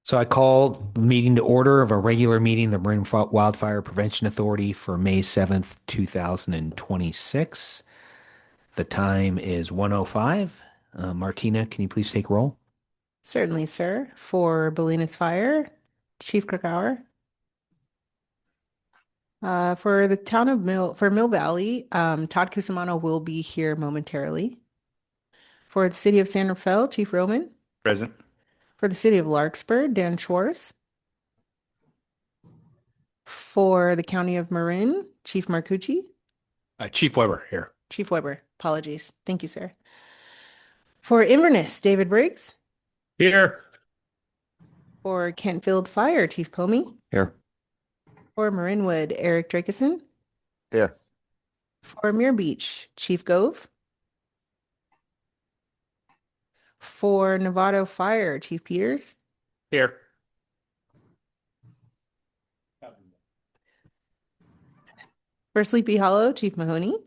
So I call the meeting to order of a regular meeting, the Marin Wildfire Prevention Authority for May 7th, 2026. The time is 1:05. Martina, can you please take roll? Certainly, sir. For Bolinas Fire, Chief Krakauer. For the town of Mill Valley, Todd Cusimano will be here momentarily. For the city of San Rafael, Chief Roman. Present. For the city of Larkspur, Dan Schwartz. For the county of Marin, Chief Marcucci. Chief Weber here. Chief Weber, apologies. Thank you, sir. For Inverness, David Briggs. Here. For Kentfield Fire, Chief Pomey. Here. For Marinwood, Eric Drakeson. Here. For Muir Beach, Chief Gove. For Novato Fire, Chief Peters. Here. For Sleepy Hollow, Chief Mahoney.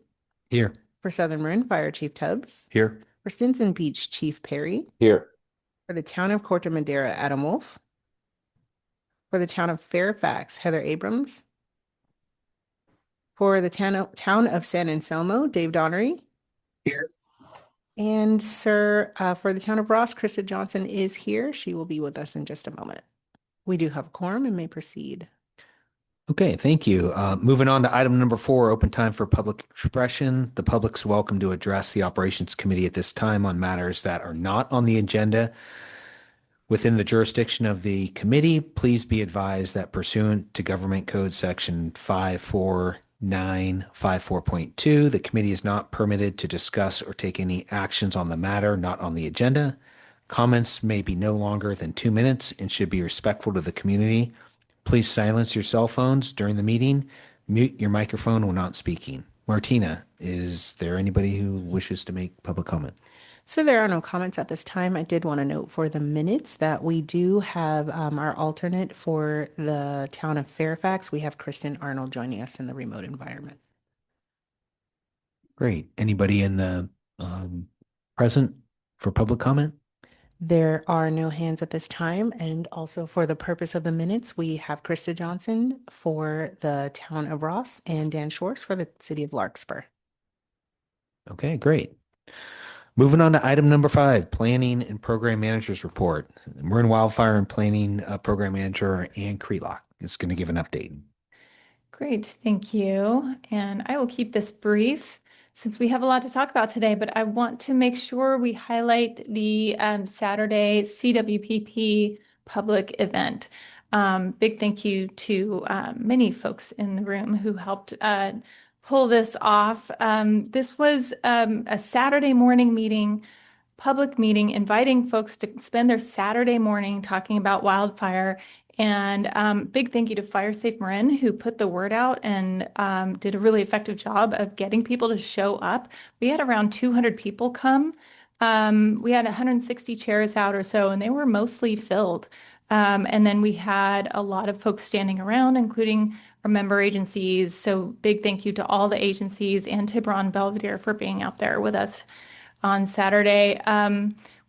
Here. For Southern Marin Fire, Chief Tubbs. Here. For Stinson Beach, Chief Perry. Here. For the town of Corte Madera, Adam Wolf. For the town of Fairfax, Heather Abrams. For the town of San Anselmo, Dave Donnery. Here. And sir, for the town of Ross, Krista Johnson is here. She will be with us in just a moment. We do have a quorum and may proceed. Okay, thank you. Moving on to item number 4, open time for public expression. The public's welcome to address the Operations Committee at this time on matters that are not on the agenda. Within the jurisdiction of the committee, please be advised that pursuant to Government Code Section 54954.2, the committee is not permitted to discuss or take any actions on the matter not on the agenda. Comments may be no longer than 2 minutes and should be respectful to the community. Please silence your cell phones during the meeting. Mute your microphone when not speaking. Martina, is there anybody who wishes to make public comment? So there are no comments at this time. I did want to note for the minutes that we do have our alternate for the town of Fairfax. We have Kristen Arnold joining us in the remote environment. Great. Anybody in the present for public comment? There are no hands at this time. And also for the purpose of the minutes, we have Krista Johnson for the town of Ross and Dan Schwartz for the city of Larkspur. Okay, great. Moving on to item number 5, Planning and Program Managers Report. Marin Wildfire and Planning Program Manager Ann Krelock is going to give an update. Great, thank you. And I will keep this brief since we have a lot to talk about today, but I want to make sure we highlight the Saturday CWPP public event. Big thank you to many folks in the room who helped pull this off. This was a Saturday morning meeting, public meeting, inviting folks to spend their Saturday morning talking about wildfire. And big thank you to Fire Safe Marin, who put the word out and did a really effective job of getting people to show up. We had around 200 people come. We had 160 chairs out or so, and they were mostly filled. And then we had a lot of folks standing around, including our member agencies. So big thank you to all the agencies and to Marin Belvedere for being out there with us on Saturday.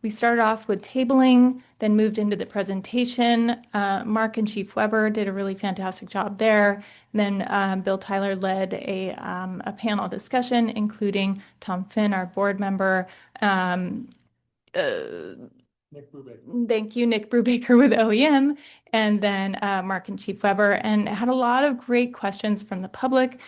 We started off with tabling, then moved into the presentation. Mark and Chief Weber did a really fantastic job there. And then Bill Tyler led a panel discussion, including Tom Finn, our board member. Nick Brubaker. Thank you, Nick Brubaker with OEM, and then Mark and Chief Weber, and had a lot of great questions from the public.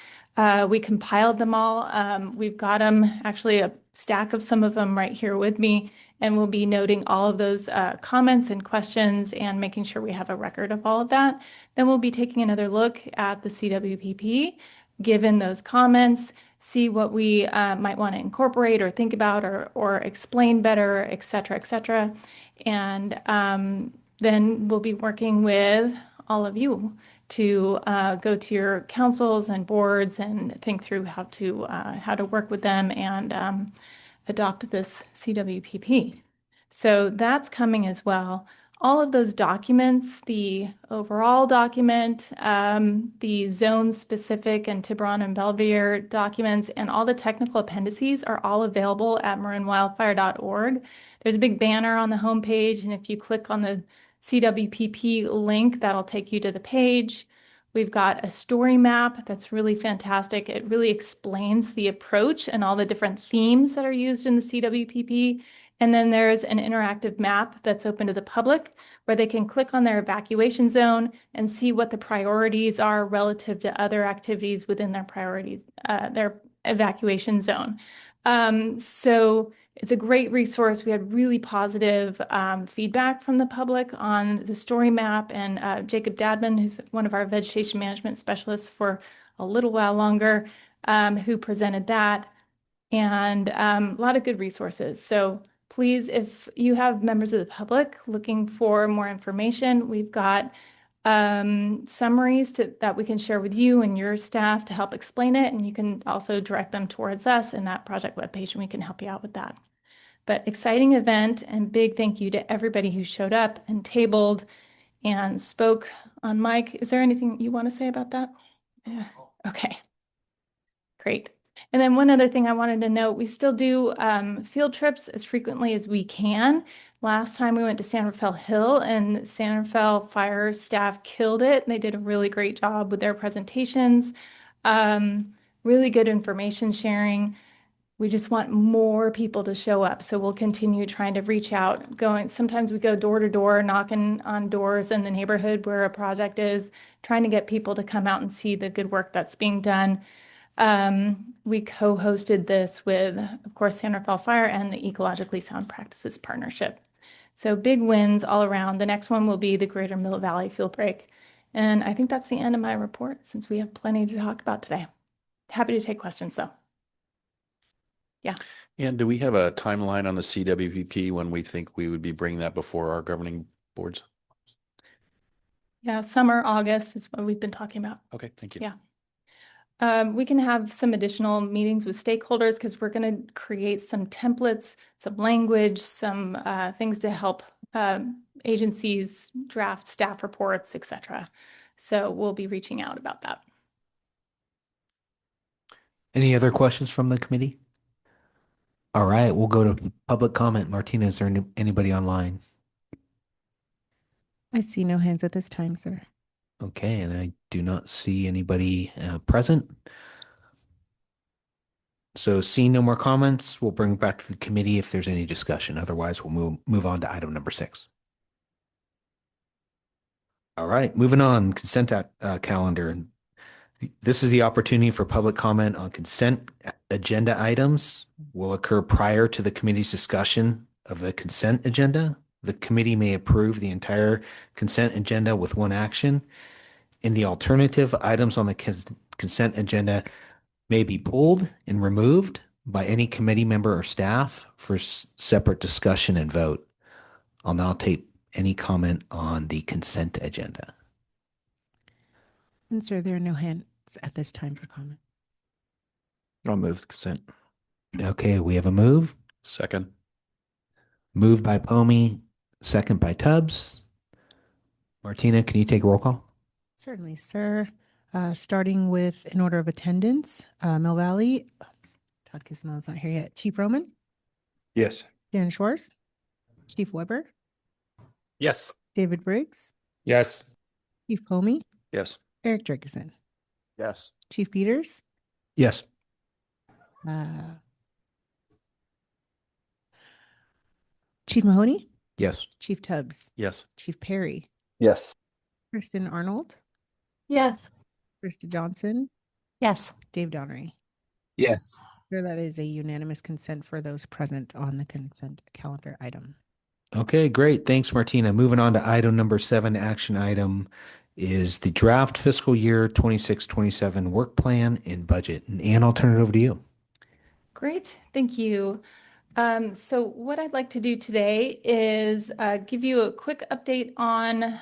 We compiled them all. We've got them, actually a stack of some of them right here with me, and we'll be noting all of those comments and questions and making sure we have a record of all of that. Then we'll be taking another look at the CWPP, given those comments, see what we might want to incorporate or think about or explain better, et cetera, et cetera. And then we'll be working with all of you to go to your councils and boards and think through how to work with them and adopt this CWPP. So that's coming as well. All of those documents, the overall document, the zone-specific and Tiburon and Belvedere documents, and all the technical appendices are all available at marinwildfire.org. There's a big banner on the homepage, and if you click on CWPP link that'll take you to the page. We've got a story map that's really fantastic. It really explains the approach and all the different themes that are used in the CWPP. And then there's an interactive map that's open to the public where they can click on their evacuation zone and see what the priorities are relative to other activities within their priorities, their evacuation zone. So it's a great resource. We had really positive feedback from the public on the story map, and Jacob Dadman, who's one of our vegetation management specialists for a little while longer, who presented that, and a lot of good resources. So please, if you have members of the public looking for more information, we've got summaries that we can share with you and your staff to help explain it. And you can also direct them towards us in that project webpage, and we can help you out with that. But exciting event, and big thank you to everybody who showed up and tabled and spoke on mic. Is there anything you want to say about that? Yeah. Okay, great. And then one other thing I wanted to note, we still do field trips as frequently as we can. Last time we went to San Rafael Hill, and San Rafael Fire staff killed it. They did a really great job with their presentations. Really good information sharing. We just want more people to show up. So we'll continue trying to reach out, sometimes we go door to door, knocking on doors in the neighborhood where a project is, trying to get people to come out and see the good work that's being done. We co-hosted this with, of course, San Rafael Fire and the Ecologically Sound Practices Partnership. So big wins all around. The next one will be the Greater Mill Valley Field Break. And I think that's the end of my report, since we have plenty to talk about today. Happy to take questions, though. Yeah. And do we have a timeline on the CWPP when we think we would be bringing that before our governing boards? Yeah, summer, August is what we've been talking about. Okay, thank you. Yeah. We can have some additional meetings with stakeholders because we're going to create some templates, some language, some things to help agencies draft staff reports, etc. So we'll be reaching out about that. Any other questions from the committee? All right, we'll go to public comment. Martina, is there anybody online? I see no hands at this time, sir. Okay, and I do not see anybody present. So seeing no more comments, we'll bring it back to the committee if there's any discussion. Otherwise, we'll move on to item number 6. All right, moving on, consent calendar. This is the opportunity for public comment on consent agenda items. Will occur prior to the committee's discussion of the consent agenda. The committee may approve the entire consent agenda with one action. In the alternative, items on the consent agenda may be pulled and removed by any committee member or staff for separate discussion and vote. I'll now take any comment on the consent agenda. And sir, there are no hands at this time for comment. I'll move the consent. Okay, we have a move. Second. Moved by Pomey, second by Tubbs. Martina, can you take a roll call? Certainly, sir. Starting with in order of attendance, Mill Valley, Todd Kisnell's not here yet. Chief Roman, Yes. Dan Schwartz, Chief Weber, Yes. David Briggs, Yes. Chief Pomey, Yes. Eric Jerkison, Yes. Chief Peters, Yes. Chief Mahoney, Yes. Chief Tubbs, Yes. Chief Perry, Yes. Kristen Arnold, Yes. Krista Johnson, Yes. Dave Donnery. Yes. Sure, that is a unanimous consent for those present on the consent calendar item. Okay, great. Thanks, Martina. Moving on to item number 7, action item is the draft fiscal year 26-27 work plan and budget. And Ann, I'll turn it over to you. Great, thank you. So what I'd like to do today is give you a quick update on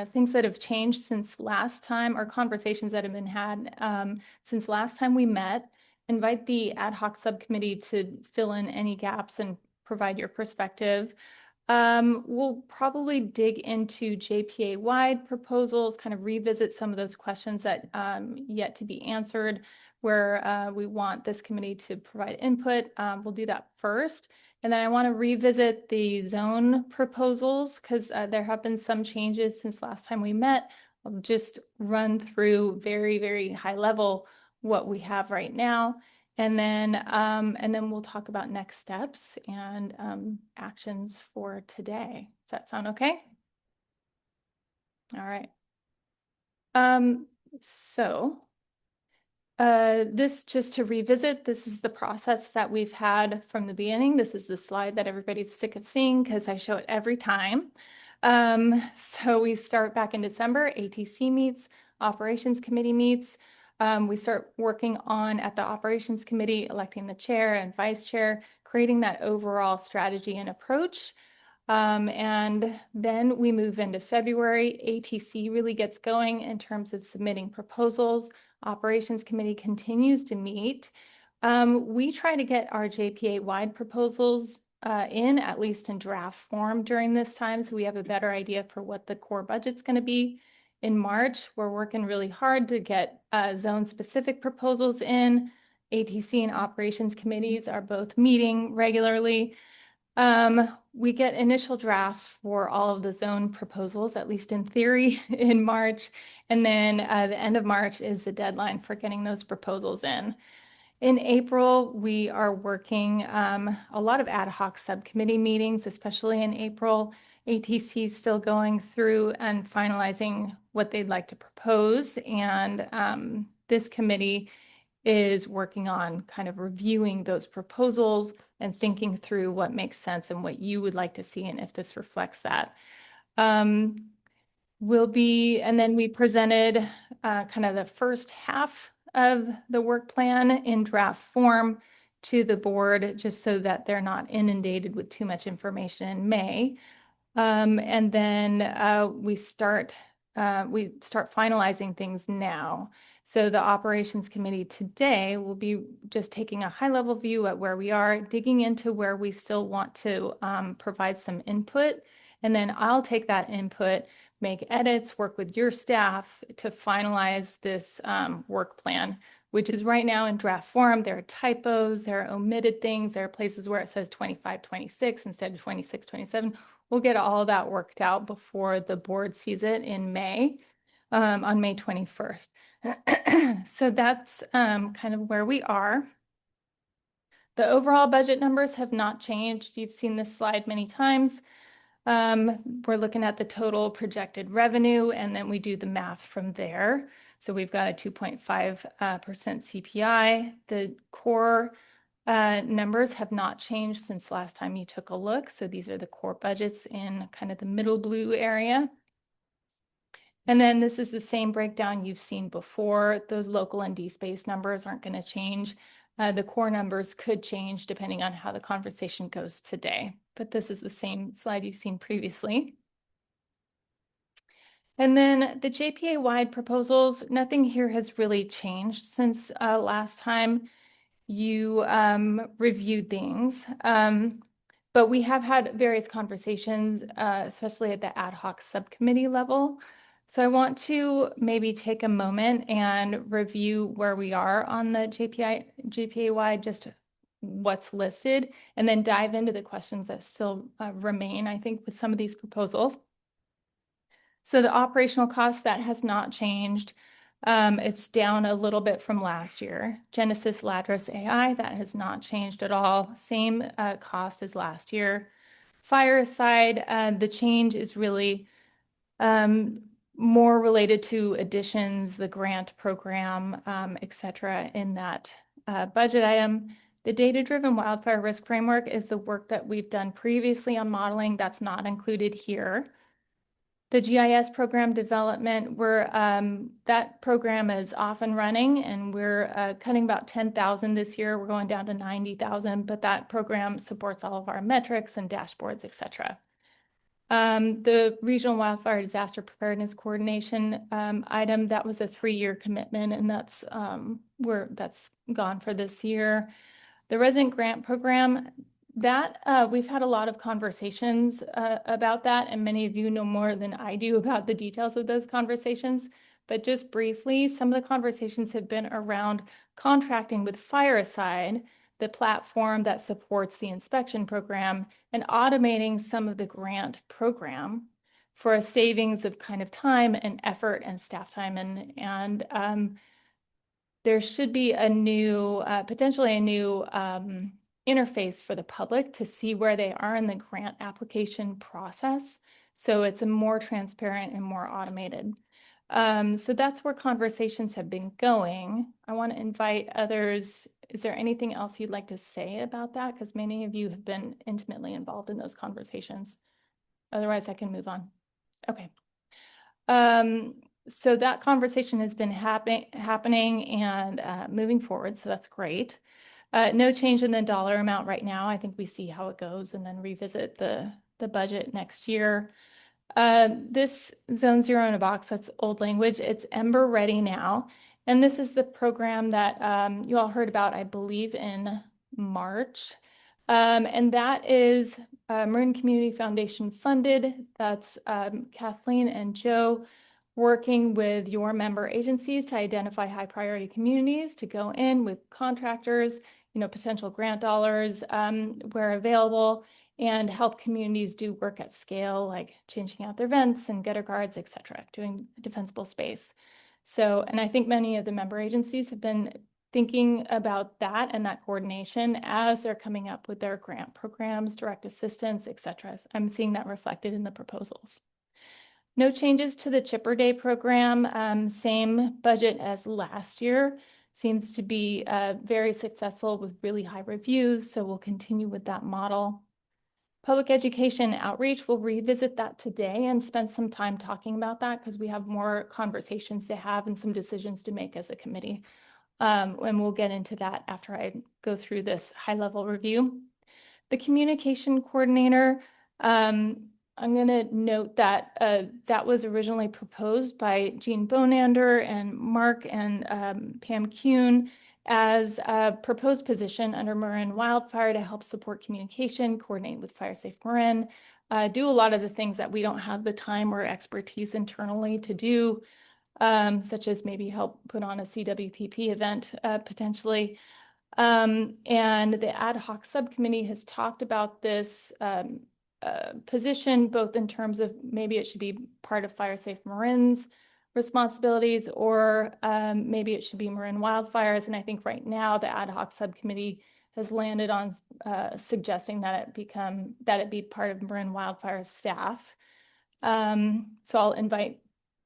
things that have changed since last time, or conversations that have been had since last time we met. Invite the ad hoc subcommittee to fill in any gaps and provide your perspective. We'll probably dig into JPA-wide proposals, kind of revisit some of those questions that yet to be answered, where we want this committee to provide input. We'll do that first. And then I want to revisit the zone proposals because there have been some changes since last time we met. I'll just run through very, very high level what we have right now. And then we'll talk about next steps and actions for today. Does that sound okay? All right. So this, just to revisit, this is the process that we've had from the beginning. This is the slide that everybody's sick of seeing because I show it every time. So we start back in December, ATC meets, Operations Committee meets. We start working on, at the Operations Committee, electing the chair and vice chair, creating that overall strategy and approach. And then we move into February. ATC really gets going in terms of submitting proposals. Operations Committee continues to meet. We try to get our JPA-wide proposals in, at least in draft form during this time, so we have a better idea for what the core budget's going to be. In March, we're working really hard to get zone-specific proposals in. ATC and Operations Committees are both meeting regularly. We get initial drafts for all of the zone proposals, at least in theory, in March. And then the end of March is the deadline for getting those proposals in. In April, we are working a lot of ad hoc subcommittee meetings, especially in April. ATC is still going through and finalizing what they'd like to propose. And this committee is working on kind of reviewing those proposals and thinking through what makes sense and what you would like to see and if this reflects that. And then we presented kind of the first half of the work plan in draft form to the board, just so that they're not inundated with too much information in May. And then we start finalizing things now. So the Operations Committee today will be just taking a high-level view at where we are, digging into where we still want to provide some input. And then I'll take that input, make edits, work with your staff to finalize this work plan, which is right now in draft form. There are typos, there are omitted things, there are places where it says 25-26 instead of 26-27. We'll get all of that worked out before the board sees it in May, on May 21st. So that's kind of where we are. The overall budget numbers have not changed. You've seen this slide many times. We're looking at the total projected revenue, and then we do the math from there. So we've got a 2.5% CPI. The core numbers have not changed since last time you took a look. So these are the core budgets in kind of the middle blue area. And then this is the same breakdown you've seen before. Those local and DSpace numbers aren't going to change. The core numbers could change depending on how the conversation goes today. But this is the same slide you've seen previously. And then the JPA-wide proposals, nothing here has really changed since last time you reviewed things. But we have had various conversations, especially at the ad hoc subcommittee level. So I want to maybe take a moment and review where we are on the JPA-wide, just what's listed, and then dive into the questions that still remain, I think, with some of these proposals. So the operational cost, that has not changed. It's down a little bit from last year. Genesis Ladris AI, that has not changed at all. Same cost as last year. Fire side, the change is really more related to additions, the grant program, et cetera, in that budget item. The data-driven wildfire risk framework is the work that we've done previously on modeling. That's not included here. The GIS program development, that program is off and running, and we're cutting about 10,000 this year. We're going down to 90,000, but that program supports all of our metrics and dashboards, et cetera. The Regional Wildfire Disaster Preparedness Coordination item, that was a 3-year commitment, and that's gone for this year. The resident grant program, that we've had a lot of conversations about that, and many of you know more than I do about the details of those conversations. But just briefly, some of the conversations have been around contracting with Fireside the platform that supports the inspection program and automating some of the grant program for a savings of kind of time and effort and staff time. And there should be a new, potentially a new interface for the public to see where they are in the grant application process. So it's a more transparent and more automated. So that's where conversations have been going. I want to invite others. Is there anything else you'd like to say about that? Because many of you have been intimately involved in those conversations. Otherwise, I can move on. Okay. So that conversation has been happening and moving forward. So that's great. No change in the dollar amount right now. I think we see how it goes and then revisit the budget next year. This Zone Zero in a Box, that's old language. It's Ember Ready now. And this is the program that you all heard about, I believe, in March. And that is Marin Community Foundation funded. That's Kathleen and Joe working with your member agencies to identify high priority communities to go in with contractors, potential grant dollars where available, and help communities do work at scale, like changing out their vents and gutter guards, et cetera, doing defensible space. So, and I think many of the member agencies have been thinking about that and that coordination as they're coming up with their grant programs, direct assistance, et cetera. I'm seeing that reflected in the proposals. No changes to the Chipper Day program, same budget as last year. Seems to be very successful with really high reviews, so we'll continue with that model. Public education outreach, we'll revisit that today and spend some time talking about that because we have more conversations to have and some decisions to make as a committee. And we'll get into that after I go through this high-level review. The communication coordinator, I'm going to note that that was originally proposed by Jean Bonander and Mark and Pam Kuhn as a proposed position under Marin Wildfire to help support communication, coordinate with Fire Safe Marin, do a lot of the things that we don't have the time or expertise internally to do, such as maybe help put on a CWPP event potentially. And the ad hoc subcommittee has talked about this position, both in terms of maybe it should be part of Fire Safe Marin's responsibilities, or maybe it should be Marin Wildfires. And I think right now the ad hoc subcommittee has landed on suggesting that it be part of Marin Wildfire staff. So I'll invite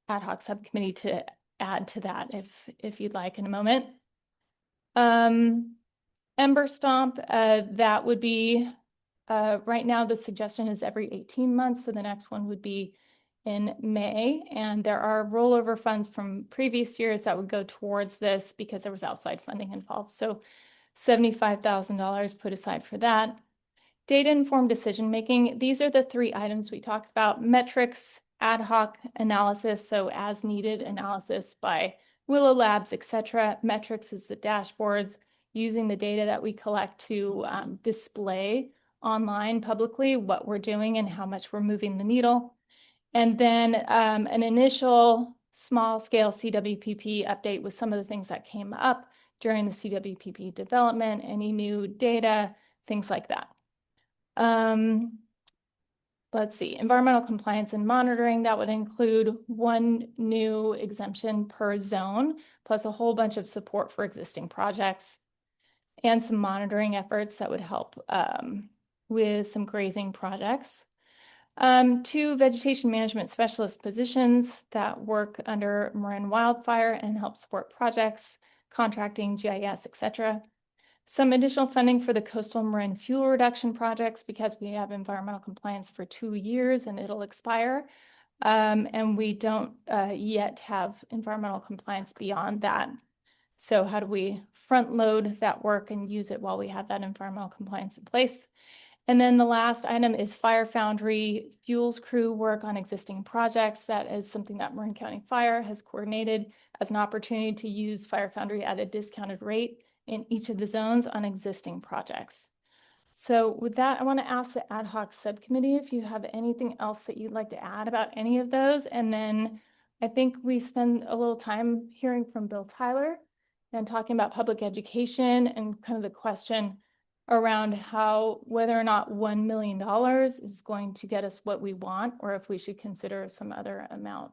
ad hoc subcommittee to add to that if you'd like in a moment. Ember Stomp, that would be right now the suggestion is every 18 months, so the next one would be in May, and there are rollover funds from previous years that would go towards this because there was outside funding involved. So $75,000 put aside for that. Data-informed decision-making, these are the three items we talked about. Metrics, ad hoc analysis, so as-needed analysis by Willow Labs, et cetera. Metrics is the dashboards, using the data that we collect to display online publicly what we're doing and how much we're moving the needle. And then an initial small-scale CWPP update with some of the things that came up during the CWPP development, any new data, things like that. Let's see, environmental compliance and monitoring, that would include one new exemption per zone, plus a whole bunch of support for existing projects and some monitoring efforts that would help with some grazing projects. 2 vegetation management specialist positions that work under Marin Wildfire and help support projects, contracting, GIS, et cetera. Some additional funding for the coastal Marin fuel reduction projects because we have environmental compliance for 2 years and it'll expire. And we don't yet have environmental compliance beyond that. So how do we front load that work and use it while we have that environmental compliance in place? And then the last item is Fire Foundry fuels crew work on existing projects. That is something that Marin County Fire has coordinated as an opportunity to use Fire Foundry at a discounted rate in each of the zones on existing projects. So with that, I want to ask the ad hoc subcommittee if you have anything else that you'd like to add about any of those. And then I think we spend a little time hearing from Bill Tyler and talking about public education and kind of the question, around whether or not $1 million is going to get us what we want, or if we should consider some other amount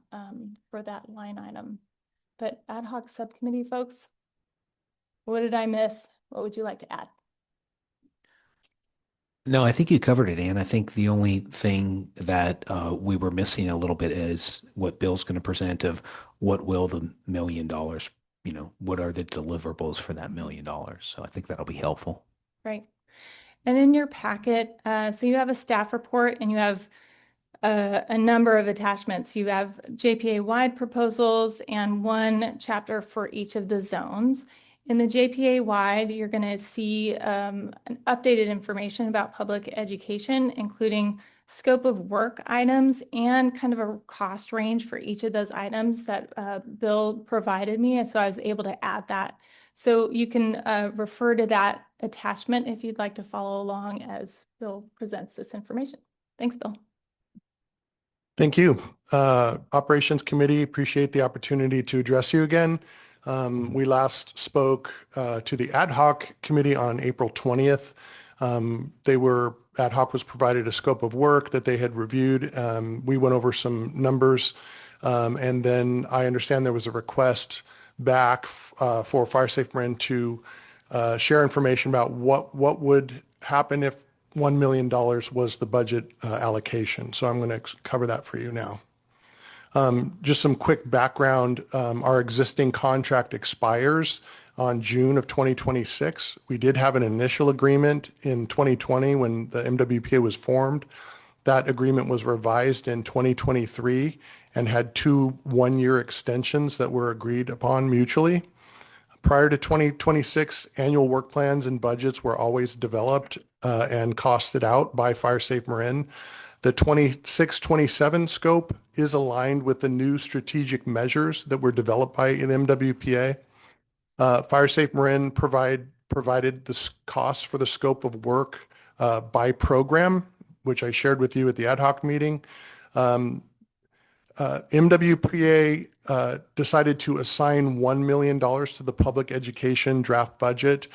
for that line item. But ad hoc subcommittee folks, what did I miss? What would you like to add? No, I think you covered it, Ann. I think the only thing that we were missing a little bit is what Bill's going to present of what will the $1 million, what are the deliverables for that $1 million? So I think that'll be helpful. Right. And in your packet, so you have a staff report and you have a number of attachments. You have JPA-wide proposals and one chapter for each of the zones. In the JPA-wide, you're going to see an updated information about public education, including scope of work items and kind of a cost range for each of those items that Bill provided me. And so I was able to add that. So you can refer to that attachment if you'd like to follow along as Bill presents this information. Thanks, Bill. Thank you. Operations Committee, appreciate the opportunity to address you again. We last spoke to the ad hoc committee on April 20th. Ad hoc was provided a scope of work that they had reviewed. We went over some numbers, and then I understand there was a request back for Fire Safe Marin to share information about what would happen if $1 million was the budget allocation. So I'm going to cover that for you now. Just some quick background. Our existing contract expires on June of 2026. We did have an initial agreement in 2020 when the MWPA was formed. That agreement was revised in 2023 and had 2 one-year extensions that were agreed upon mutually. Prior to 2026, annual work plans and budgets were always developed and costed out by Fire Safe Marin. The 26-27 scope is aligned with the new strategic measures that were developed by the MWPA. Fire Safe Marin provided the costs for the scope of work by program, which I shared with you at the ad hoc meeting. MWPA decided to assign $1 million to the public education draft budget.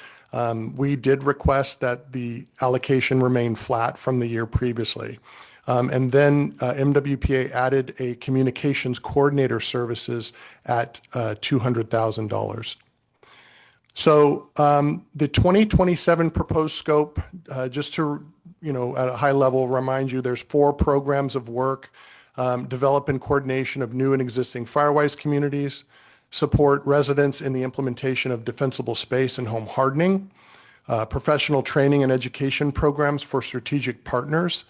We did request that the allocation remain flat from the year previously. And then MWPA added a communications coordinator services at $200,000. So the 2027 proposed scope, just to, at a high level, remind you, there's 4 programs of work. Develop in coordination of new and existing Firewise communities, support residents in the implementation of defensible space and home hardening, professional training and education programs for strategic partners,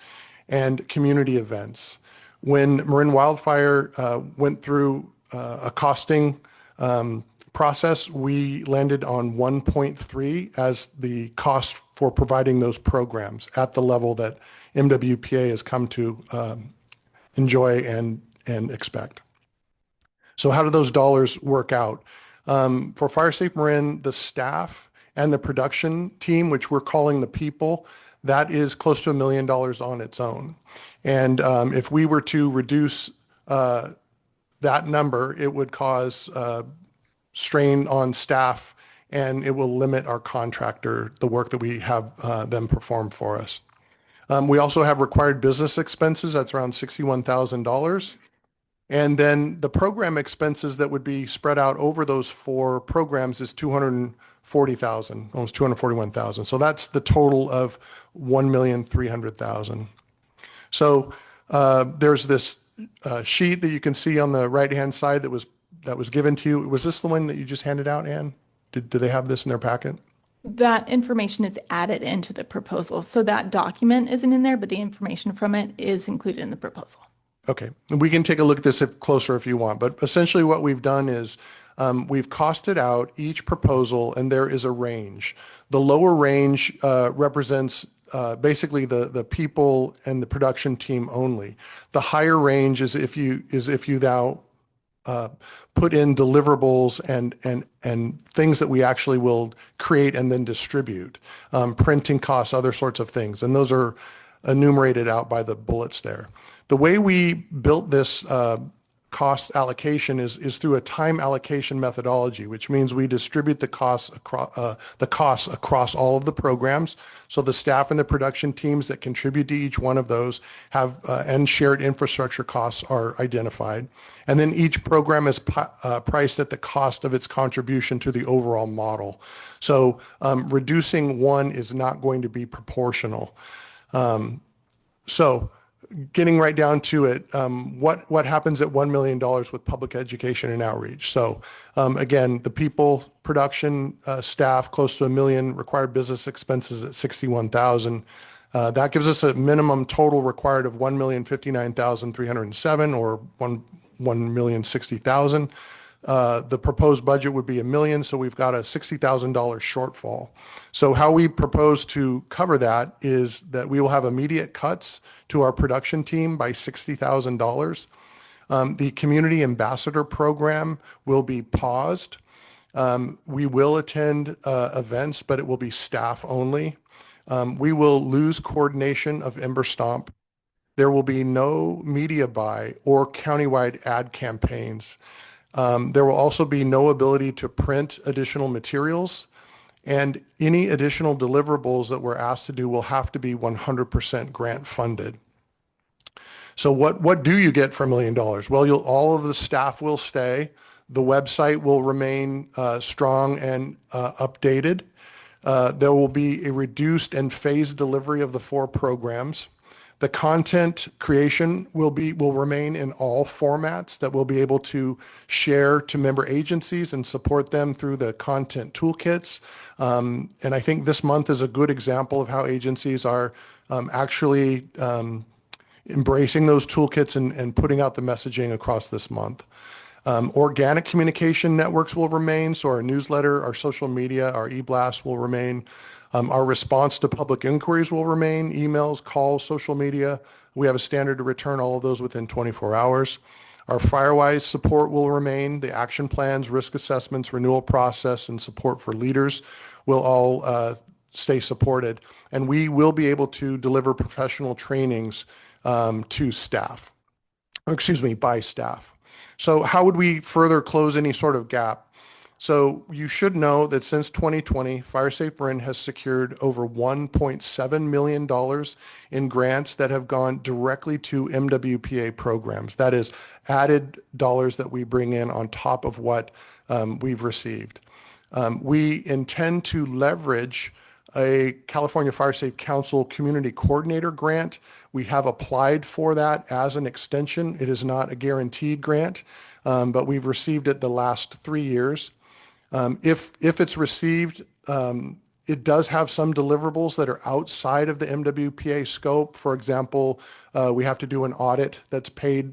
and community events. When Marin Wildfire went through a costing process, we landed on 1.3 as the cost for providing those programs at the level that MWPA has come to enjoy and expect. So how do those dollars work out? For Fire Safe Marin, the staff and the production team, which we're calling the people, that is close to $1 million on its own. And if we were to reduce that number, it would cause strain on staff, and it will limit our contractor, the work that we have them perform for us. We also have required business expenses. That's around $61,000. And then the program expenses that would be spread out over those 4 programs is $240,000, almost $241,000. So that's the total of $1,300,000. So there's this sheet that you can see on the right-hand side that was given to you. Was this the one that you just handed out, Ann? Do they have this in their packet? That information is added into the proposal. So that document isn't in there, but the information from it is included in the proposal. Okay. And we can take a look at this closer if you want. But essentially what we've done is we've costed out each proposal, and there is a range. The lower range represents basically the people and the production team only. The higher range is if you now put in deliverables and things that we actually will create and then distribute, printing costs, other sorts of things. And those are enumerated out by the bullets there. The way we built this cost allocation is through a time allocation methodology, which means we distribute the costs across all of the programs. So the staff and the production teams that contribute to each one of those have and shared infrastructure costs are identified. And then each program is priced at the cost of its contribution to the overall model. So reducing one is not going to be proportional. So getting right down to it, what happens at $1 million with public education and outreach? So again, the people, production, staff, close to $1 million, required business expenses at 61,000. That gives us a minimum total required of 1,059,307 or 1,060,000. The proposed budget would be $1 million, so we've got a $60,000 shortfall. So how we propose to cover that is that we will have immediate cuts to our production team by $60,000. The community ambassador program will be paused. We will attend events, but it will be staff only. We will lose coordination of Ember Stomp. There will be no media buy or countywide ad campaigns. There will also be no ability to print additional materials, and any additional deliverables that we're asked to do will have to be 100% grant funded. So what do you get for $1 million? Well, all of the staff will stay. The website will remain strong and updated. There will be a reduced and phased delivery of the 4 programs. The content creation will remain in all formats that we'll be able to share to member agencies and support them through the content toolkits. And I think this month is a good example of how agencies are actually embracing those toolkits and putting out the messaging across this month. Organic communication networks will remain, so our newsletter, our social media, our e-blast will remain. Our response to public inquiries will remain, emails, calls, social media. We have a standard to return all of those within 24 hours. Our Firewise support will remain. The action plans, risk assessments, renewal process, and support for leaders will all stay supported. And we will be able to deliver professional trainings to staff, by staff. So how would we further close any sort of gap? So you should know that since 2020, FireSafe Marin has secured over $1.7 million in grants that have gone directly to MWPA programs. That is added dollars that we bring in on top of what we've received. We intend to leverage a California Fire Safe Council Community Coordinator grant. We have applied for that as an extension. It is not a guaranteed grant, but we've received it the last 3 years. If it's received, it does have some deliverables that are outside of the MWPA scope. For example, we have to do an audit that's paid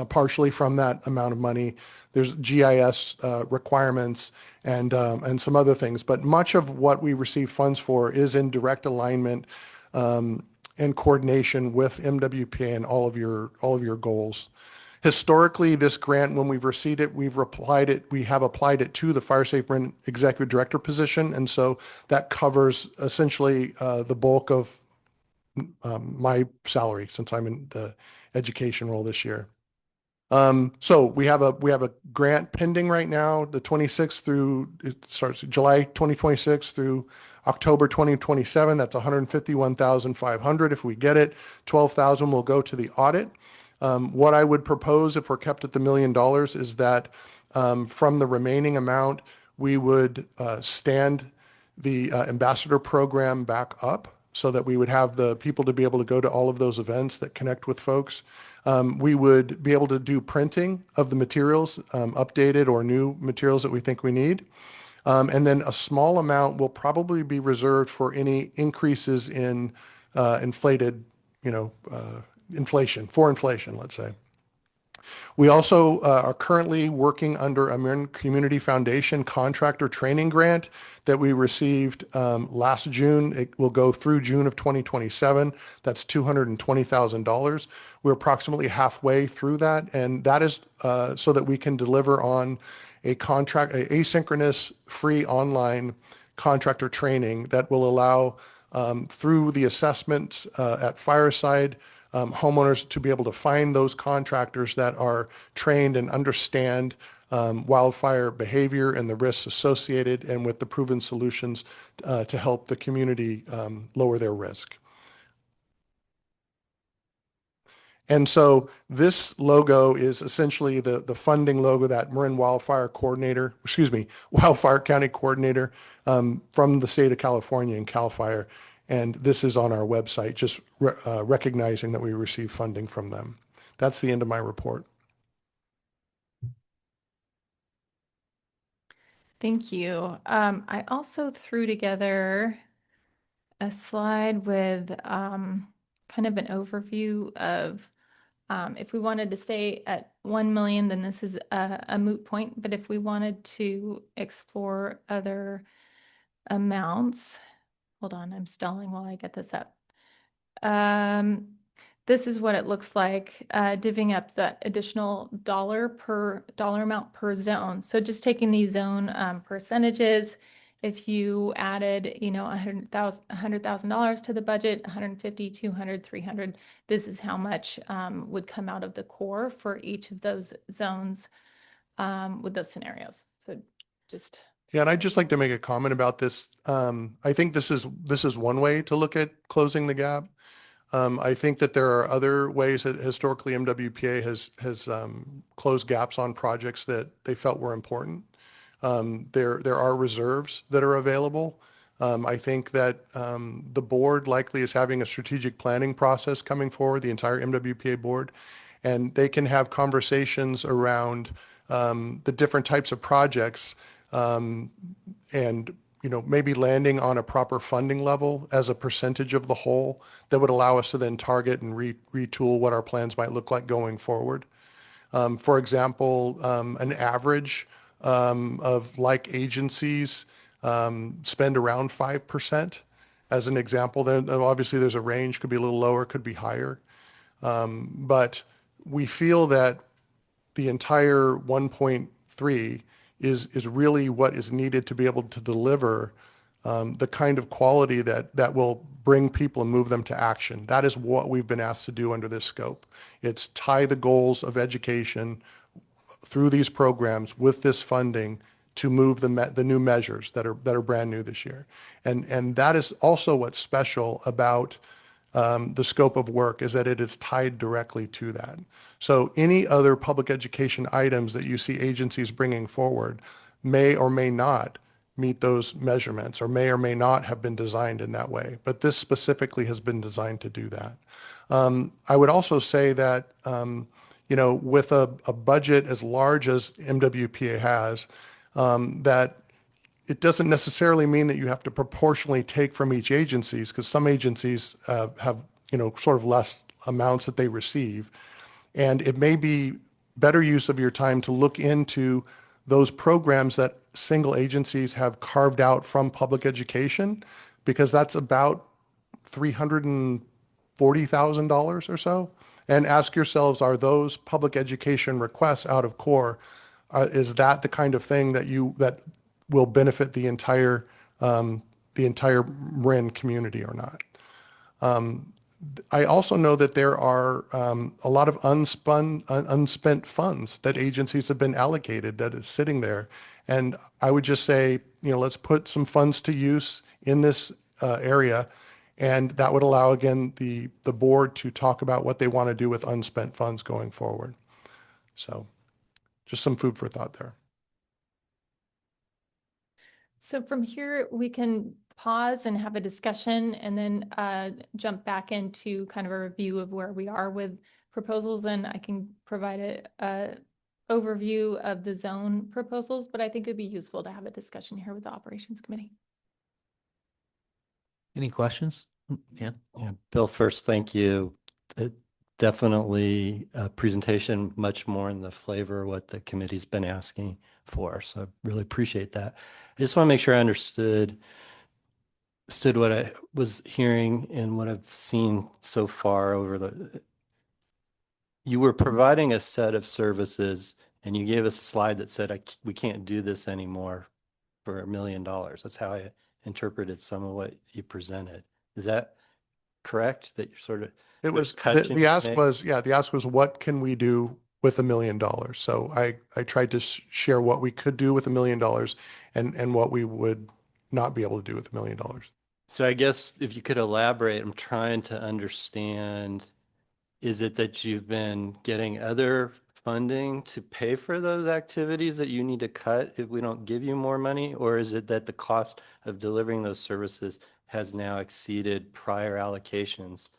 partially from that amount of money. There's GIS requirements and some other things, but much of what we receive funds for is in direct alignment and coordination with MWPA and all of your goals. Historically, this grant, when we've received it, we have applied it to the FireSafe Marin Executive Director position, and so that covers essentially the bulk of my salary since I'm in the education role this year. So we have a grant pending right now, the 26th through, it starts July 2026 through October 2027. That's $151,500. If we get it, $12,000 will go to the audit. What I would propose if we're kept at the $1 million is that from the remaining amount, we would stand the ambassador program back up so that we would have the people to be able to go to all of those events that connect with folks. We would be able to do printing of the materials, updated or new materials that we think we need. And then a small amount will probably be reserved for any increases in inflation, let's say. We also are currently working under a Marin Community Foundation contractor training grant that we received last June. It will go through June of 2027. That's $220,000. We're approximately halfway through that, and that is so that we can deliver on a asynchronous, free online contractor training that will allow through the assessments at Fireside, homeowners to be able to find those contractors that are trained and understand wildfire behavior and the risks associated, and with the proven solutions to help the community lower their risk. And so this logo is essentially the funding logo that Marin Wildfire Coordinator, Wildfire County Coordinator from the state of California and CAL FIRE. And this is on our website, just recognizing that we receive funding from them. That's the end of my report. Thank you. I also threw together a slide with kind of an overview of if we wanted to stay at 1 million, then this is a moot point. But if we wanted to explore other amounts, hold on, I'm stalling while I get this up. This is what it looks like, divvying up that additional dollar amount per zone. So just taking these zone percentages, if you added, you know, $100,000 to the budget, 150, 200, 300, this is how much would come out of the core for each of those zones with those scenarios. So just. Yeah, and I'd just like to make a comment about this. I think this is one way to look at closing the gap. I think that there are other ways that historically MWPA has closed gaps on projects that they felt were important. There are reserves that are available. I think that the board likely is having a strategic planning process coming forward, the entire MWPA board, and they can have conversations around the different types of projects and maybe landing on a proper funding level as a percentage of the whole that would allow us to then target and retool what our plans might look like going forward. For example, an average of like agencies spend around 5% as an example. Then obviously there's a range, could be a little lower, could be higher. But we feel that the entire 1.3 is really what is needed to be able to deliver the kind of quality that will bring people and move them to action. That is what we've been asked to do under this scope. It's tie the goals of education through these programs with this funding to move the new measures that are brand new this year. And that is also what's special about the scope of work, is that it is tied directly to that. So any other public education items that you see agencies bringing forward may or may not meet those measurements, or may not have been designed in that way. But this specifically has been designed to do that. I would also say that, with a budget as large as MWPA has, that it doesn't necessarily mean that you have to proportionally take from each agencies, because some agencies have, sort of less amounts that they receive. And it may be better use of your time to look into those programs that single agencies have carved out from public education, because that's about $340,000 or so. And ask yourselves, are those public education requests out of core, is that the kind of thing that will benefit the entire Marin community or not? I also know that there are a lot of unspent funds that agencies have been allocated that is sitting there. And I would just say, let's put some funds to use in this area. And that would allow, again, the board to talk about what they want to do with unspent funds going forward. So just some food for thought there. So from here, we can pause and have a discussion, and then jump back into kind of a review of where we are with proposals. And I can provide a overview of the zone proposals, but I think it'd be useful to have a discussion here with the Operations Committee. Any questions? Yeah. Yeah, Bill, first, thank you. Definitely a presentation much more in the flavor of what the committee's been asking for. So I really appreciate that. I just want to make sure I understood what I was hearing and what I've seen so far you were providing a set of services, and you gave us a slide that said, we can't do this anymore for $1 million. That's how I interpreted some of what you presented. Is that correct? That you're sort of It was, cuts you the ask make? was, yeah, the ask was, what can we do with $1 million? So I tried to share what we could do with $1 million and what we would not be able to do with $1 million. So I guess if you could elaborate, I'm trying to understand, is it that you've been getting other funding to pay for those activities that you need to cut if we don't give you more money? Or is it that the cost of delivering those services has now exceeded prior allocations?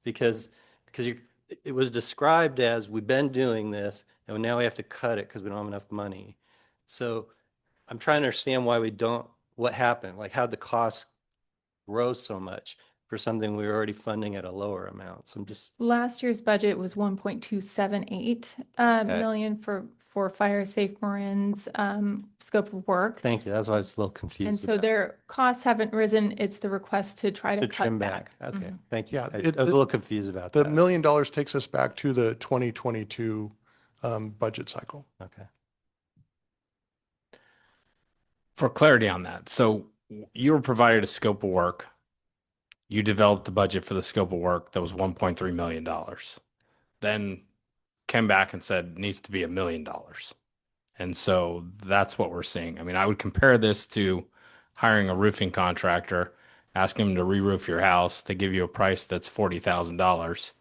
Because it was described as we've been doing this and now we have to cut it because we don't have enough money. So I'm trying to understand why we don't, what happened? Like how'd the cost grow so much for something we were already funding at a lower amount? So I'm just, Last year's budget was 1.278 million for Fire Safe Marin's scope of work. thank you. That's why I was a little And confused so about. their costs haven't risen. It's the request to try To to cut trim back. back. Okay, Mhm. thank you. Yeah, I was a little confused about The that. $1 million takes us back to the 2022 budget cycle. Okay. For clarity on that, so you were provided a scope of work. You developed the budget for the scope of work that was $1.3 million. Then came back and said it needs to be $1 million. And so that's what we're seeing. I mean, I would compare this to hiring a roofing contractor, asking them to re-roof your house. They give you a price that's $40,000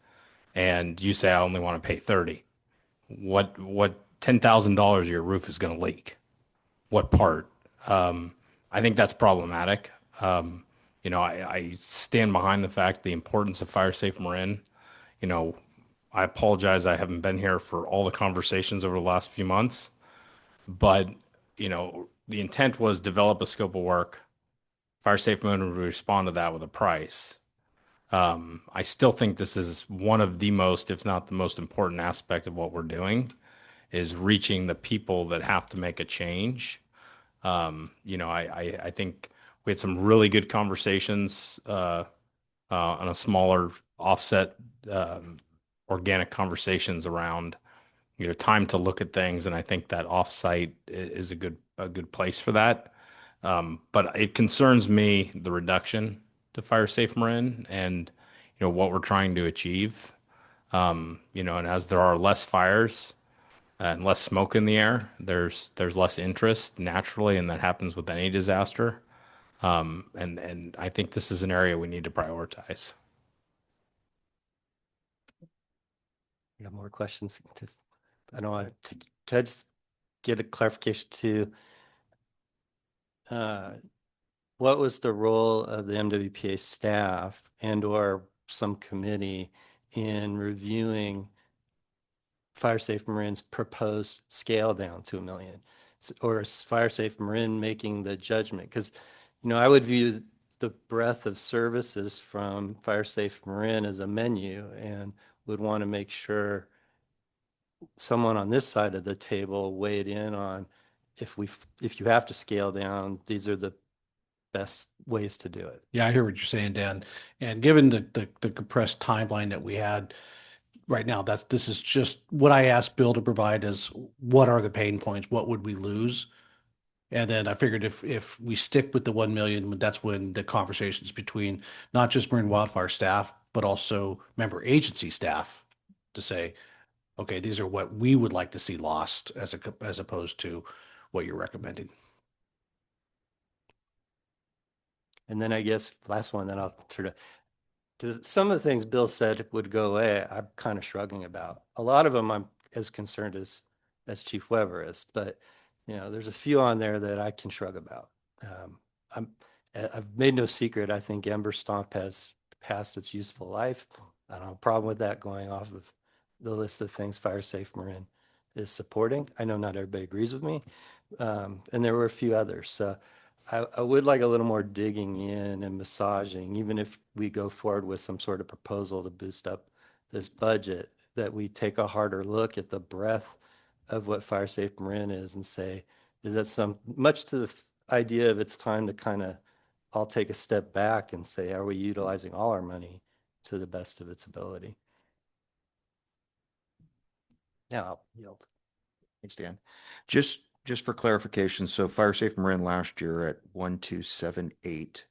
and you say, I only want to pay 30. What $10,000 of your roof is going to leak? What part? I think that's problematic. I stand behind the fact the importance of Fire Safe Marin. I apologize I haven't been here for all the conversations over the last few months, but the intent was develop a scope of work. Fire Safe Marin would respond to that with a price. I still think this is one of the most, if not the most important aspect of what we're doing, is reaching the people that have to make a change. I think we had some really good conversations on a smaller offset, organic conversations around time to look at things, and I think that offsite is a good place for that. But it concerns me the reduction to Fire Safe Marin and what we're trying to achieve. And as there are less fires and less smoke in the air, there's less interest naturally, and that happens with any disaster. And I think this is an area we need to prioritize. You got more questions? I don't want to, can I just get a clarification to what was the role of the MWPA staff and or some committee in reviewing Fire Safe Marin's proposed scale down to $1 million? Or is Fire Safe Marin making the judgment? Because, I would view the breadth of services from Fire Safe Marin as a menu and would want to make sure someone on this side of the table weighed in on if you have to scale down, these are the best ways to do it. Yeah, I hear what you're saying, Dan. And given the compressed timeline that we had right now, this is just what I asked Bill to provide is what are the pain points? What would we lose? And then I figured if we stick with the 1 million, that's when the conversations between not just Marin Wildfire staff, but also member agency staff to say, okay, these are what we would like to see lost as opposed to what you're recommending. And then I guess last one, then I'll turn to, because some of the things Bill said would go away, I'm kind of shrugging about. A lot of them I'm as concerned as Chief Weber is, but there's a few on there that I can shrug about. I've made no secret. I think Ember Stomp has passed its useful life. I don't have a problem with that going off of the list of things Fire Safe Marin is supporting. I know not everybody agrees with me. And there were a few others. So I would like a little more digging in and massaging, even if we go forward with some sort of proposal to boost up this budget, that we take a harder look at the breadth of what Fire Safe Marin is and say, is that much to the idea of it's time to kind of all take a step back and say, are we utilizing all our money to the best of its ability? Now I'll yield. Thanks, Dan. Just for clarification, so Fire Safe Marin last year at 1,278,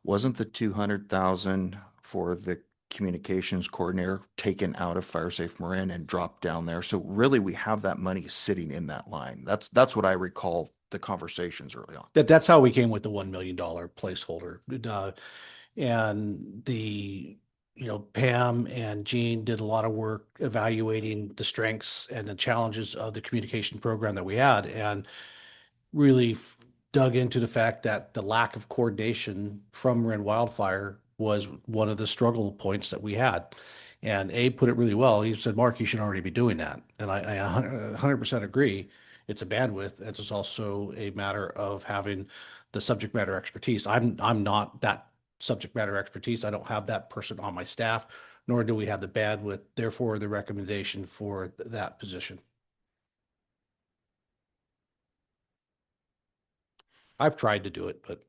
wasn't the 200,000 for the communications coordinator taken out of Fire Safe Marin and dropped down there. So really, we have that money sitting in that line. That's what I recall the conversations early on. That's how we came with the $1 million placeholder. And Pam and Jean did a lot of work evaluating the strengths and the challenges of the communication program that we had, and really dug into the fact that the lack of coordination from Marin Wildfire was one of the struggle points that we had. And Abe put it really well. He said, Mark, you should already be doing that. And I 100% agree. It's a bandwidth. It's also a matter of having the subject matter expertise. I'm not that subject matter expertise. I don't have that person on my staff, nor do we have the bandwidth. Therefore, the recommendation for that position. I've tried to do it, but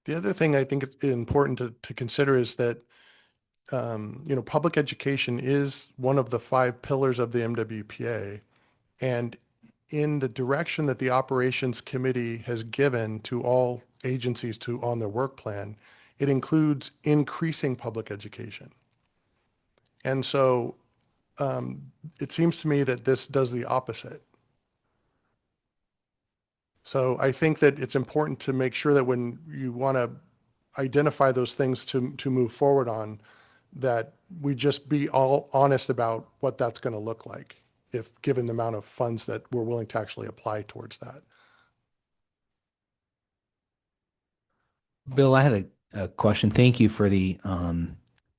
The other thing I think is important to consider is that, public education is one of the 5 pillars of the MWPA. And in the direction that the operations committee has given to all agencies on their work plan, it includes increasing public education. And so it seems to me that this does the opposite. So I think that it's important to make sure that when you want to identify those things to move forward on, that we just be all honest about what that's going to look like, if given the amount of funds that we're willing to actually apply towards that. Bill, I had a question. Thank you for the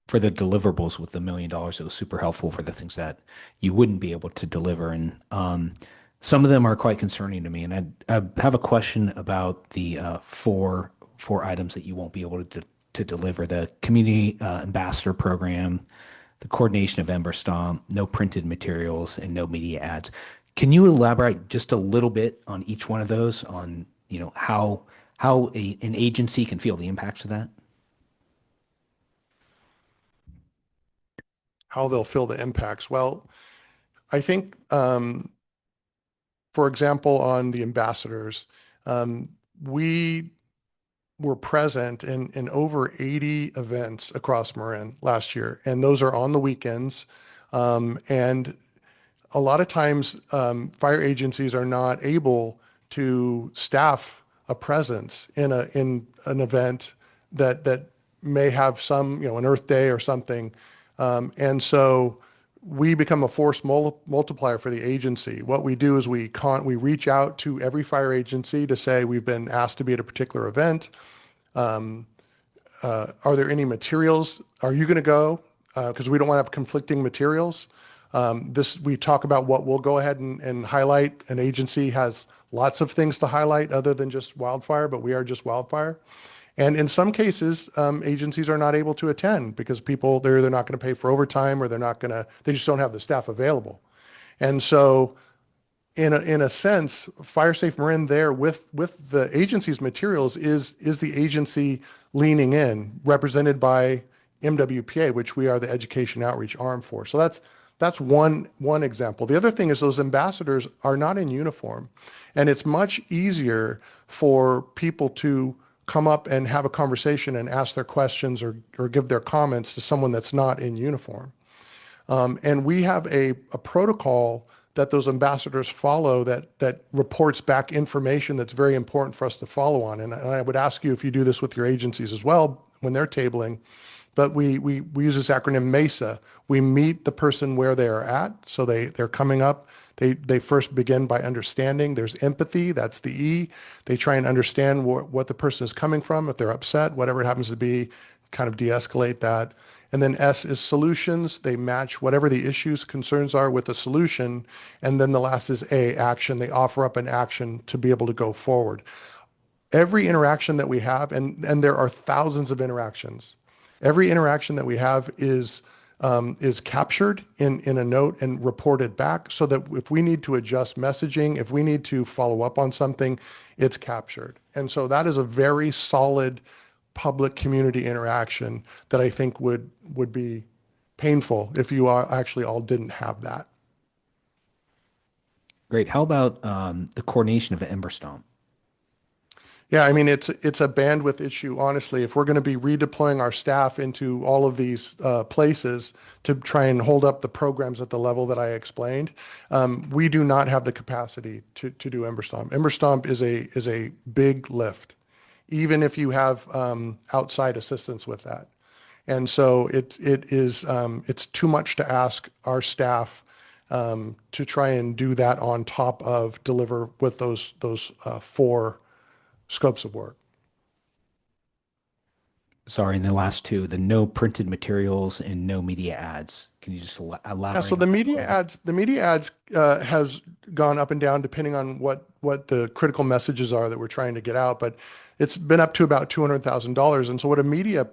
deliverables with the $1 million. It was super helpful for the things that you wouldn't be able to deliver. And some of them are quite concerning to me. And I have a question about the four items that you won't be able to deliver: the community ambassador program, the coordination of Ember Stomp, no printed materials, and no media ads. Can you elaborate just a little bit on each one of those, on how an agency can feel the impacts of that? How they'll feel the impacts. Well, I think, for example, on the ambassadors, we were present in over 80 events across Marin last year, and those are on the weekends. And a lot of times, fire agencies are not able to staff a presence in an event that may have some, an Earth Day or something. And so we become a force multiplier for the agency. What we do is we reach out to every fire agency to say, we've been asked to be at a particular event. Are there any materials? Are you going to go? Because we don't want to have conflicting materials. We talk about what we'll go ahead and highlight. An agency has lots of things to highlight other than just wildfire, but we are just wildfire. And in some cases, agencies are not able to attend because they're either not going to pay for overtime, or they just don't have the staff available. And so in a sense, Fire Safe Marin there with the agency's materials is the agency leaning in, represented by MWPA, which we are the education outreach arm for. So that's one example. The other thing is those ambassadors are not in uniform, and it's much easier for people to come up and have a conversation and ask their questions or give their comments to someone that's not in uniform. And we have a protocol that those ambassadors follow that reports back information that's very important for us to follow on. And I would ask you if you do this with your agencies as well when they're tabling. But we use this acronym MESA. We meet the person where they are at. So they're coming up. They first begin by understanding. There's empathy. That's the E. They try and understand what the person is coming from. If they're upset, whatever it happens to be, kind of de-escalate that. And then S is solutions. They match whatever the issues, concerns are with the solution. And then the last is A, action. They offer up an action to be able to go forward. Every interaction that we have, and there are thousands of interactions, every interaction that we have is captured in a note and reported back, so that if we need to adjust messaging, if we need to follow up on something, it's captured. And so that is a very solid public community interaction that I think would be painful if you actually all didn't have that. Great. How about the coordination of Ember Stomp? Yeah, I mean, it's a bandwidth issue, honestly. If we're going to be redeploying our staff into all of these places to try and hold up the programs at the level that I explained, we do not have the capacity to do Emberstomp. Emberstomp is a big lift, even if you have outside assistance with that. And so it's too much to ask our staff to try and do that on top of deliver with those four scopes of work. Sorry, and the last two, the no printed materials and no media ads. Can you just elaborate? Yeah, so the media ads has gone up and down depending on what the critical messages are that we're trying to get out, but it's been up to about $200,000. And so what a media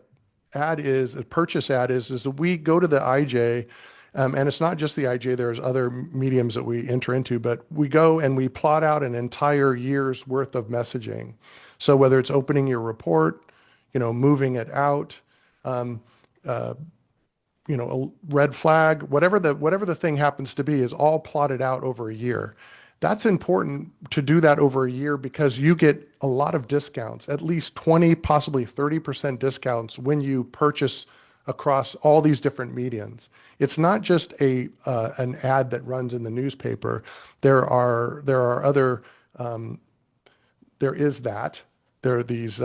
ad is, a purchase ad is that we go to the IJ, and it's not just the IJ, there's other mediums that we enter into, but we go and we plot out an entire year's worth of messaging. So whether it's opening your report, moving it out, a red flag, whatever the thing happens to be is all plotted out over a year. That's important to do that over a year because you get a lot of discounts, at least 20, possibly 30% discounts when you purchase across all these different mediums. It's not just an ad that runs in the newspaper. There are other, there is that. There are these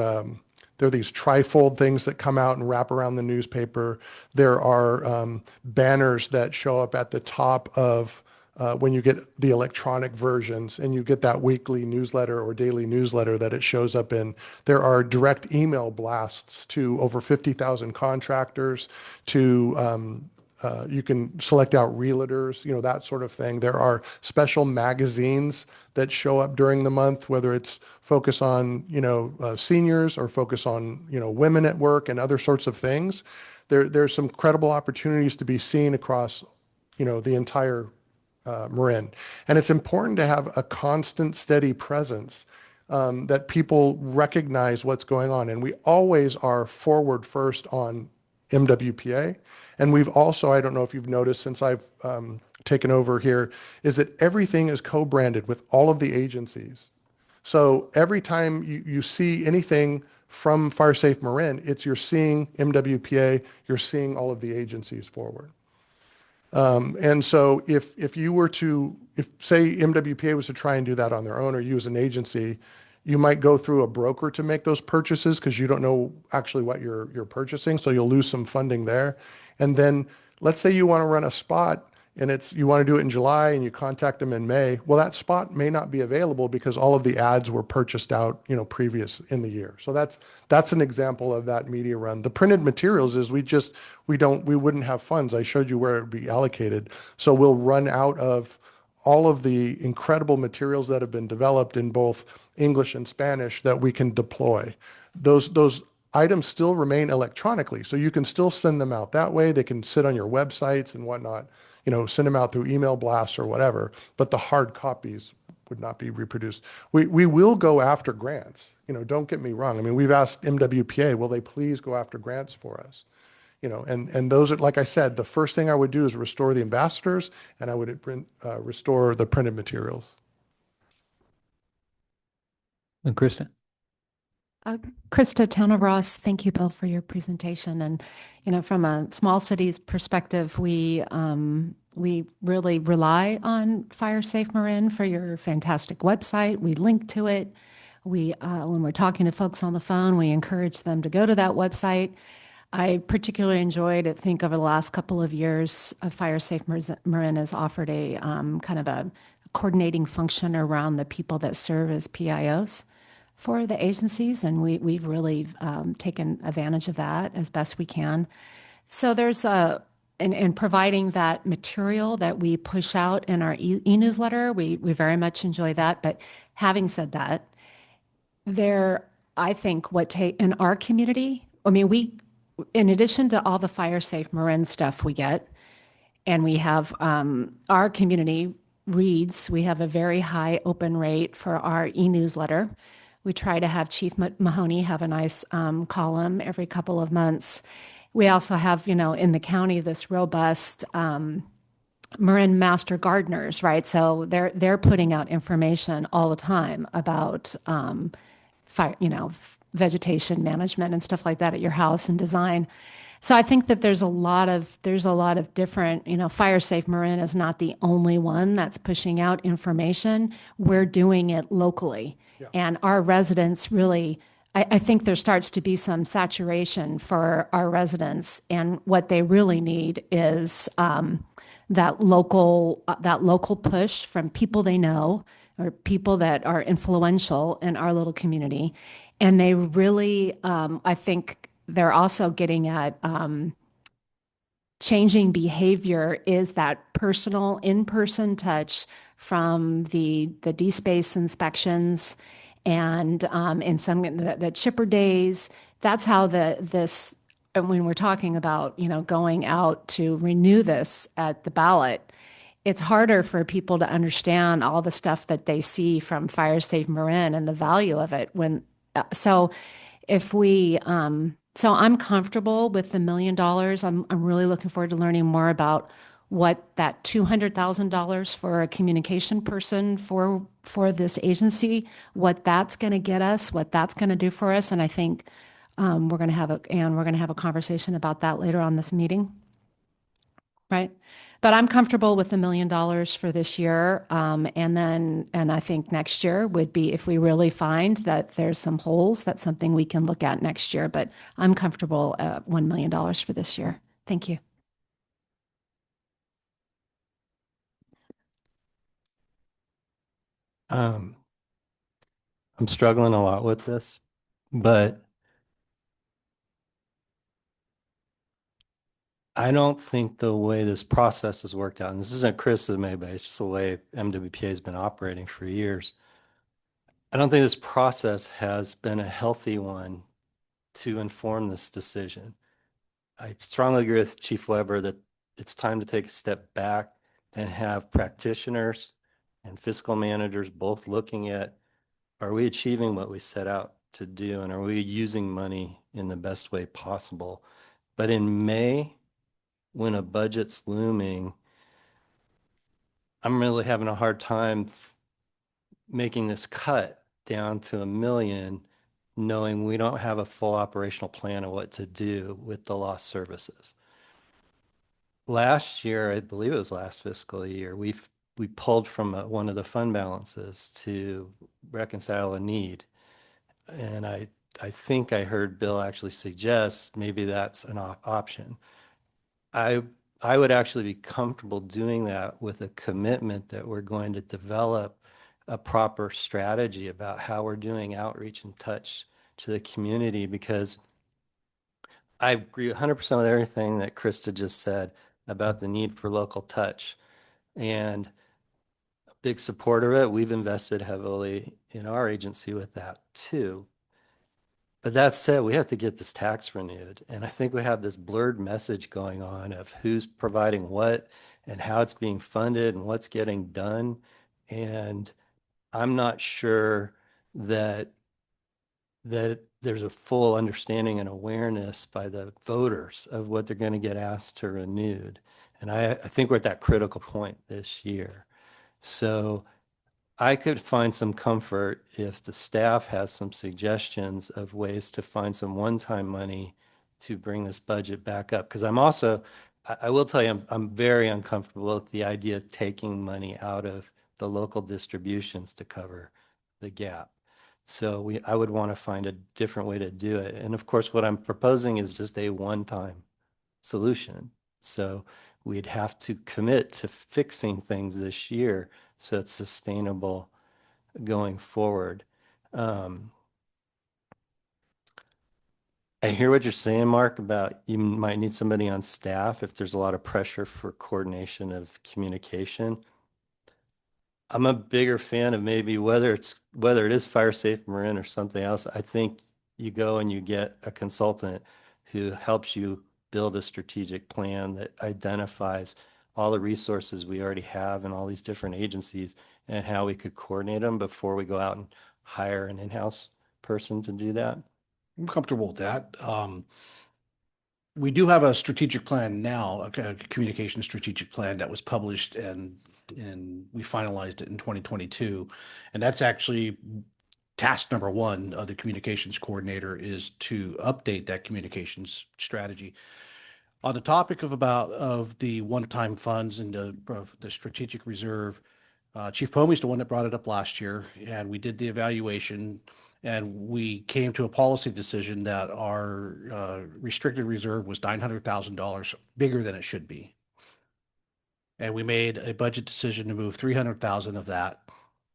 trifold things that come out and wrap around the newspaper. There are banners that show up at the top of when you get the electronic versions and you get that weekly newsletter or daily newsletter that it shows up in. There are direct email blasts to over 50,000 contractors, to you can select out realtors, that sort of thing. There are special magazines that show up during the month, whether it's focus on, seniors or focus on, women at work and other sorts of things. There's some credible opportunities to be seen across, the entire Marin. And it's important to have a constant, steady presence that people recognize what's going on. And we always are forward first on MWPA. And we've also, I don't know if you've noticed since I've taken over here, is that everything is co-branded with all of the agencies. So every time you see anything from FireSafe Marin, you're seeing MWPA, you're seeing all of the agencies forward. And so if you were to, say MWPA was to try and do that on their own or use an agency, you might go through a broker to make those purchases because you don't know actually what you're purchasing. So you'll lose some funding there. And then let's say you want to run a spot and you want to do it in July and you contact them in May. Well, that spot may not be available because all of the ads were purchased out, previous in the year. So that's an example of that media run. The printed materials is we wouldn't have funds. I showed you where it would be allocated. So we'll run out of all of the incredible materials that have been developed in both English and Spanish that we can deploy. Those items still remain electronically, so you can still send them out that way. They can sit on your websites and whatnot, send them out through email blasts or whatever, but the hard copies would not be reproduced. We will go after grants. Don't get me wrong. I mean, we've asked MWPA, will they please go after grants for us? And those are, like I said, the first thing I would do is restore the ambassadors and I would restore the printed materials. And Krista? Krista, Town of Ross, thank you, Bill, for your presentation. And, from a small city's perspective, we really rely on FireSafe Marin for your fantastic website. We link to it. When we're talking to folks on the phone, we encourage them to go to that website. I particularly enjoyed, I think, over the last couple of years, FireSafe Marin has offered a kind of a coordinating function around the people that serve as PIOs for the agencies, and we've really taken advantage of that as best we can. So there's in providing that material that we push out in our e-newsletter, we very much enjoy that. But having said that, I think in our community, I mean, in addition to all the FireSafe Marin stuff we get, and we have our community reads, we have a very high open rate for our e-newsletter. We try to have Chief Mahoney have a nice column every couple of months. We also have, in the county, this robust Marin Master Gardeners, right? So they're putting out information all the time about fire, vegetation management and stuff like that at your house and design. So I think that there's a lot of different, Fire Safe Marin is not the only one that's pushing out information. We're doing it locally. Yeah. And our residents really, I think there starts to be some saturation for our residents, and what they really need is that local push from people they know or people that are influential in our little community. And they really, I think they're also getting at changing behavior is that personal in-person touch from the DSpace inspections and in some the chipper days. That's how this, and when we're talking about going out to renew this at the ballot, it's harder for people to understand all the stuff that they see from Fire Safe Marin and the value of it when so if we so I'm comfortable with the $1 million. I'm really looking forward to learning more about what that $200,000 for a communication person for this agency, what that's going to get us, what that's going to do for us. And I think we're going to have a conversation about that later on this meeting. Right. But I'm comfortable with the $1 million for this year. And I think next year would be, if we really find that there's some holes, that's something we can look at next year. But I'm comfortable at $1 million for this year. Thank you. I'm struggling a lot with this, but I don't think the way this process has worked out, and this isn't criticism of anybody, it's just the way MWPA has been operating for years. I don't think this process has been a healthy one to inform this decision. I strongly agree with Chief Weber that it's time to take a step back and have practitioners and fiscal managers both looking at, are we achieving what we set out to do, and are we using money in the best way possible? But in May, when a budget's looming, I'm really having a hard time making this cut down to $1 million, knowing we don't have a full operational plan of what to do with the lost services. Last year, I believe it was last fiscal year, we pulled from one of the fund balances to reconcile a need. And I think I heard Bill actually suggest maybe that's an option. I would actually be comfortable doing that with a commitment that we're going to develop a proper strategy about how we're doing outreach and touch to the community, because I agree 100% with everything that Krista just said about the need for local touch, and a big supporter of it. We've invested heavily in our agency with that too. But that said, we have to get this tax renewed. And I think we have this blurred message going on of who's providing what and how it's being funded and what's getting done. And I'm not sure that there's a full understanding and awareness by the voters of what they're going to get asked to renewed. And I think we're at that critical point this year. So I could find some comfort if the staff has some suggestions of ways to find some one-time money to bring this budget back up. Because I'm also, I will tell you, I'm very uncomfortable with the idea of taking money out of the local distributions to cover the gap. So I would want to find a different way to do it. And of course, what I'm proposing is just a one-time solution. So we'd have to commit to fixing things this year so it's sustainable going forward. I hear what you're saying, Mark, about you might need somebody on staff if there's a lot of pressure for coordination of communication. I'm a bigger fan of maybe whether it is Fire Safe Marin or something else. I think you go and you get a consultant who helps you build a strategic plan that identifies all the resources we already have in all these different agencies and how we could coordinate them before we go out and hire an in-house person to do that. I'm comfortable with that. We do have a strategic plan now, a communication strategic plan that was published and we finalized it in 2022. And that's actually task number one of the communications coordinator is to update that communications strategy. On the topic of the one-time funds and of the strategic reserve, Chief Pomey's the one that brought it up last year, and we did the evaluation, and we came to a policy decision that our restricted reserve was $900,000 bigger than it should be. And we made a budget decision to move 300,000 of that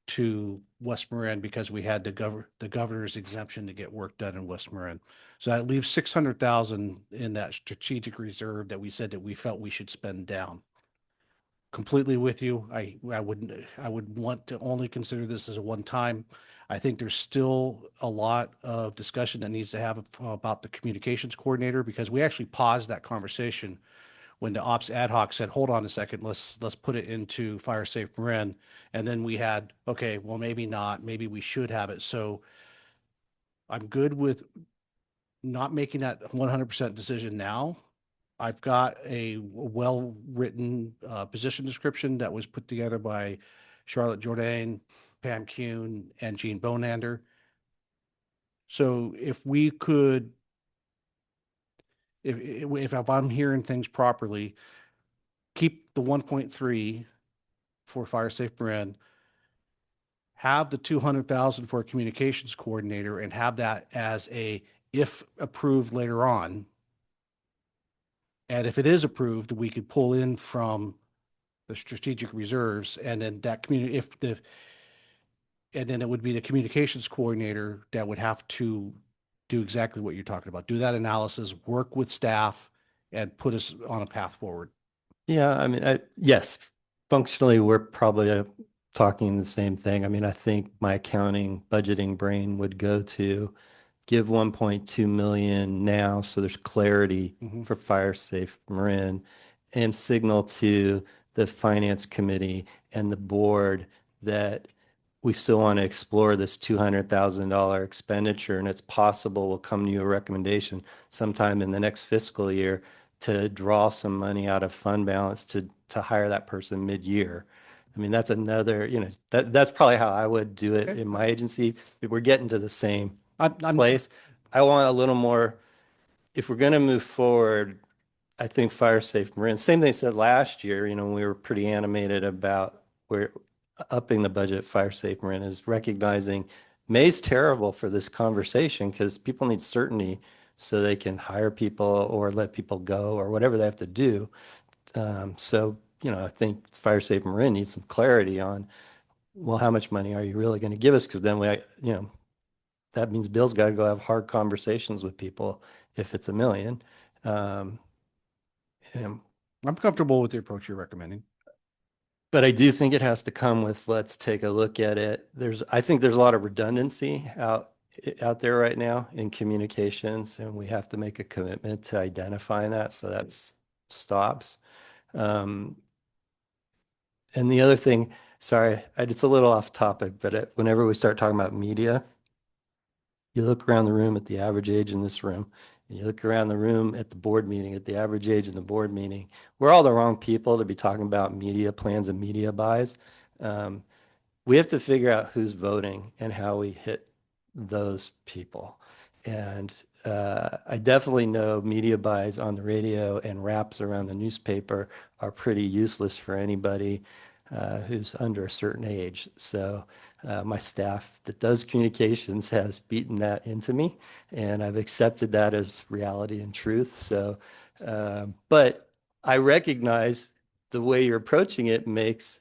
to West Marin because we had the governor's exemption to get work done in West Marin. So that leaves 600,000 in that strategic reserve that we said that we felt we should spend down. Completely with you. I would want to only consider this as a one time. I think there's still a lot of discussion that needs to have about the communications coordinator, because we actually paused that conversation when the ops ad hoc said, hold on a second, let's put it into Fire Safe Marin. And then we had, okay, well, maybe not, maybe we should have it. So I'm good with not making that 100% decision now. I've got a well-written position description that was put together by Charlotte Jourdain, Pam Kuhn, and Jean Bonander. So if we could, if I'm hearing things properly, keep the 1.3 for Fire Safe Marin, have the 200,000 for a communications coordinator, and have that as a, if approved later on. And if it is approved, we could pull in from the strategic reserves, and then that and then it would be the communications coordinator that would have to do exactly what you're talking about. Do that analysis, work with staff, and put us on a path forward. Yeah, I mean, yes, functionally, we're probably talking the same thing. I mean, I think my accounting budgeting brain would go to give 1.2 million now, so there's clarity for Fire Safe Marin, and signal to the finance committee and the board that we still want to explore this $200,000 expenditure, and it's possible we'll come to you a recommendation sometime in the next fiscal year to draw some money out of fund balance to hire that person mid-year. I mean, that's another, that's probably how I would do it in my agency. We're getting to the same place. I want a little more, if we're going to move forward, I think Fire Safe Marin, same thing I said last year, we were pretty animated about we're upping the budget. Fire Safe Marin is recognizing May's terrible for this conversation because people need certainty so they can hire people or let people go or whatever they have to do. So, I think Fire Safe Marin needs some clarity on, well, how much money are you really going to give us? Because then that means Bill's got to go have hard conversations with people if it's $1 million. I'm comfortable with the approach you're recommending. But I do think it has to come with, let's take a look at it. I think there's a lot of redundancy out there right now in communications, and we have to make a commitment to identifying that so that stops. And the other thing, sorry, it's a little off topic, but whenever we start talking about media, you look around the room at the average age in this room, and you look around the room at the board meeting, at the average age in the board meeting, we're all the wrong people to be talking about media plans and media buys. We have to figure out who's voting and how we hit those people. And I definitely know media buys on the radio and wraps around the newspaper are pretty useless for anybody who's under a certain age. So my staff that does communications has beaten that into me, and I've accepted that as reality and truth. So, but I recognize the way you're approaching it makes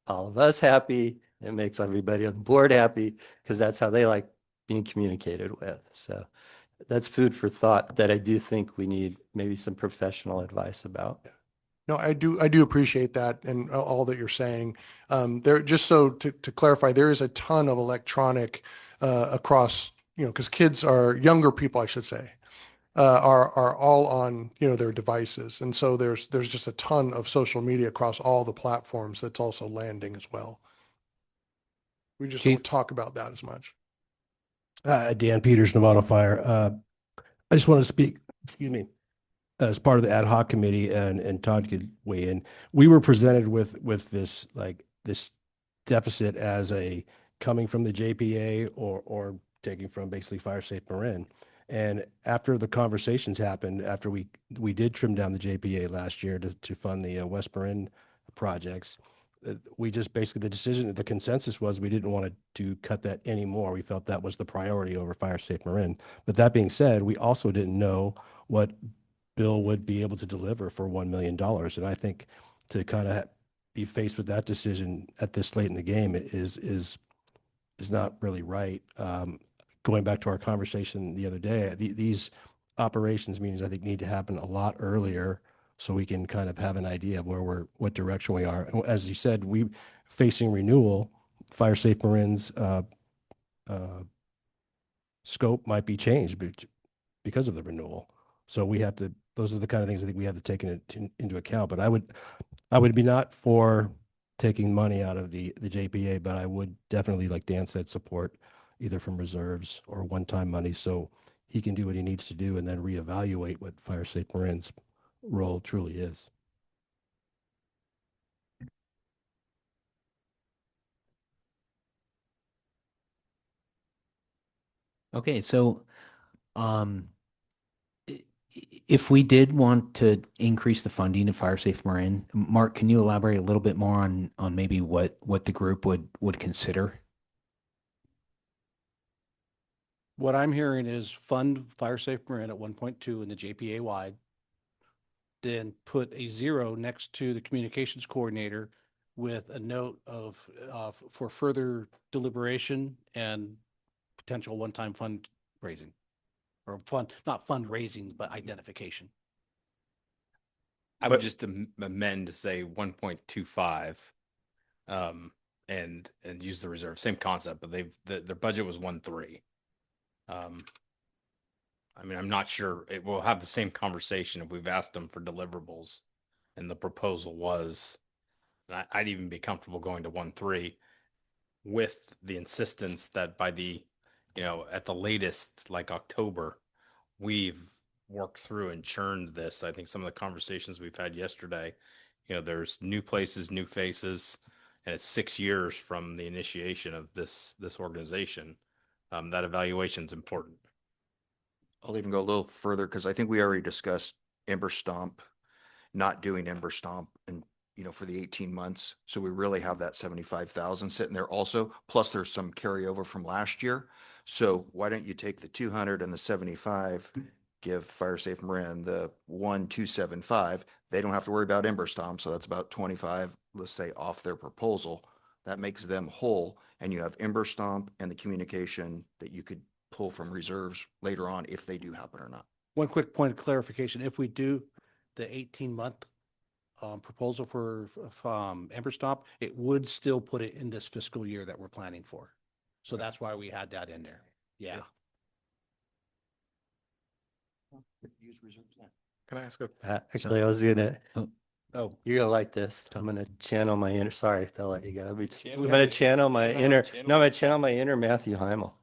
all of us happy. It makes everybody on the board happy because that's how they like being communicated with. So that's food for thought that I do think we need maybe some professional advice about. No, I do appreciate that and all that you're saying. Just so to clarify, there is a ton of electronic across, because kids are younger people, I should say, are all on, their devices. And so there's just a ton of social media across all the platforms that's also landing as well. We just don't talk about that as much. Dan Peters, Nevada Fire. I just want to speak, excuse me, as part of the ad hoc committee, and Todd could weigh in. We were presented with this deficit as a coming from the JPA or taking from basically Fire Safe Marin. And after the conversations happened, after we did trim down the JPA last year to fund the West Marin projects, we just basically, the consensus was we didn't want to cut that anymore. We felt that was the priority over Fire Safe Marin. But that being said, we also didn't know what Bill would be able to deliver for $1 million. And I think to kind of be faced with that decision at this late in the game is not really right. Going back to our conversation the other day, these operations meetings I think need to happen a lot earlier so we can kind of have an idea of what direction we are. And as you said, we facing renewal, Fire Safe Marin's scope might be changed because of the renewal. So we have to, those are the kind of things I think we have to take into account. But I would be not for taking money out of the JPA, but I would definitely, like Dan said, support either from reserves or one-time money so he can do what he needs to do and then reevaluate what Fire Safe Marin's role truly is. Okay, so if we did want to increase the funding of Fire Safe Marin, Mark, can you elaborate a little bit more on maybe what the group would consider? What I'm hearing is fund Fire Safe Marin at 1.2 in the JPA wide, then put a 0 next to the communications coordinator with a note of for further deliberation and potential one-time fundraising, or not fundraising, but identification. I would just amend to say 1.25, and use the reserve. Same concept, but their budget was 1.3. I mean, I'm not sure it will have the same conversation if we've asked them for deliverables, and the proposal was, and I'd even be comfortable going to 1.3 with the insistence that by the, at the latest, like October, we've worked through and churned this. I think some of the conversations we've had yesterday, there's new places, new faces, and it's 6 years from the initiation of this organization. That evaluation is important. I'll even go a little further because I think we already discussed Ember Stomp, not doing Ember Stomp and, for the 18 months. So we really have that 75,000 sitting there also. Plus there's some carryover from last year. So why don't you take the 200 and the 75, give Fire Safe Marin the 1,275. They don't have to worry about Ember Stomp. So that's about 25, let's say, off their proposal. That makes them whole. And you have Ember Stomp and the communication that you could pull from reserves later on if they do happen or not. One quick point of clarification: if we do the 18-month proposal for Ember Stomp, it would still put it in this fiscal year that we're planning for. So that's why we had that in there. Yeah. Use reserves now. Can I ask a? Actually, I was gonna. Oh, You're gonna like this. I'm gonna channel my inner. Sorry, I'll let you go. I'm we gonna have to- channel my we have inner. to channel No, I'm my gonna channel my inner Matthew Heimel.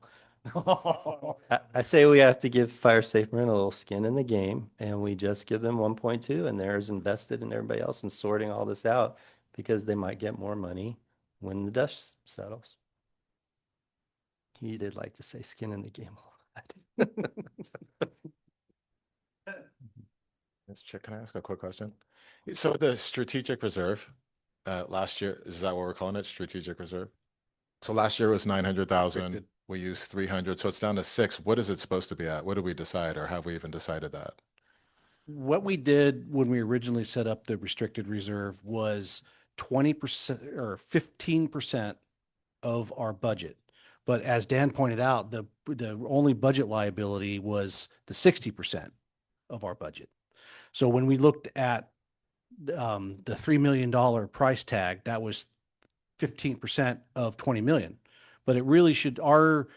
I say we have to give Fire Safe Marin a little skin in the game, and we just give them 1.2, and they're as invested in everybody else in sorting all this out because they might get more money when the dust settles. He did like to say skin in the game a lot. Can I ask a quick question? So the strategic reserve, last year, is that what we're calling it? Strategic reserve? So last year was 900,000. Restricted. We used 300. So it's down to 6. What is it supposed to be at? What did we decide, or have we even decided that? what we did when we originally set up the restricted reserve was 20% or 15% of our budget. But as Dan pointed out, the only budget liability was the 60% of our budget. So when we looked at the $3 million price tag, that was 15% of 20 million. But it really should, our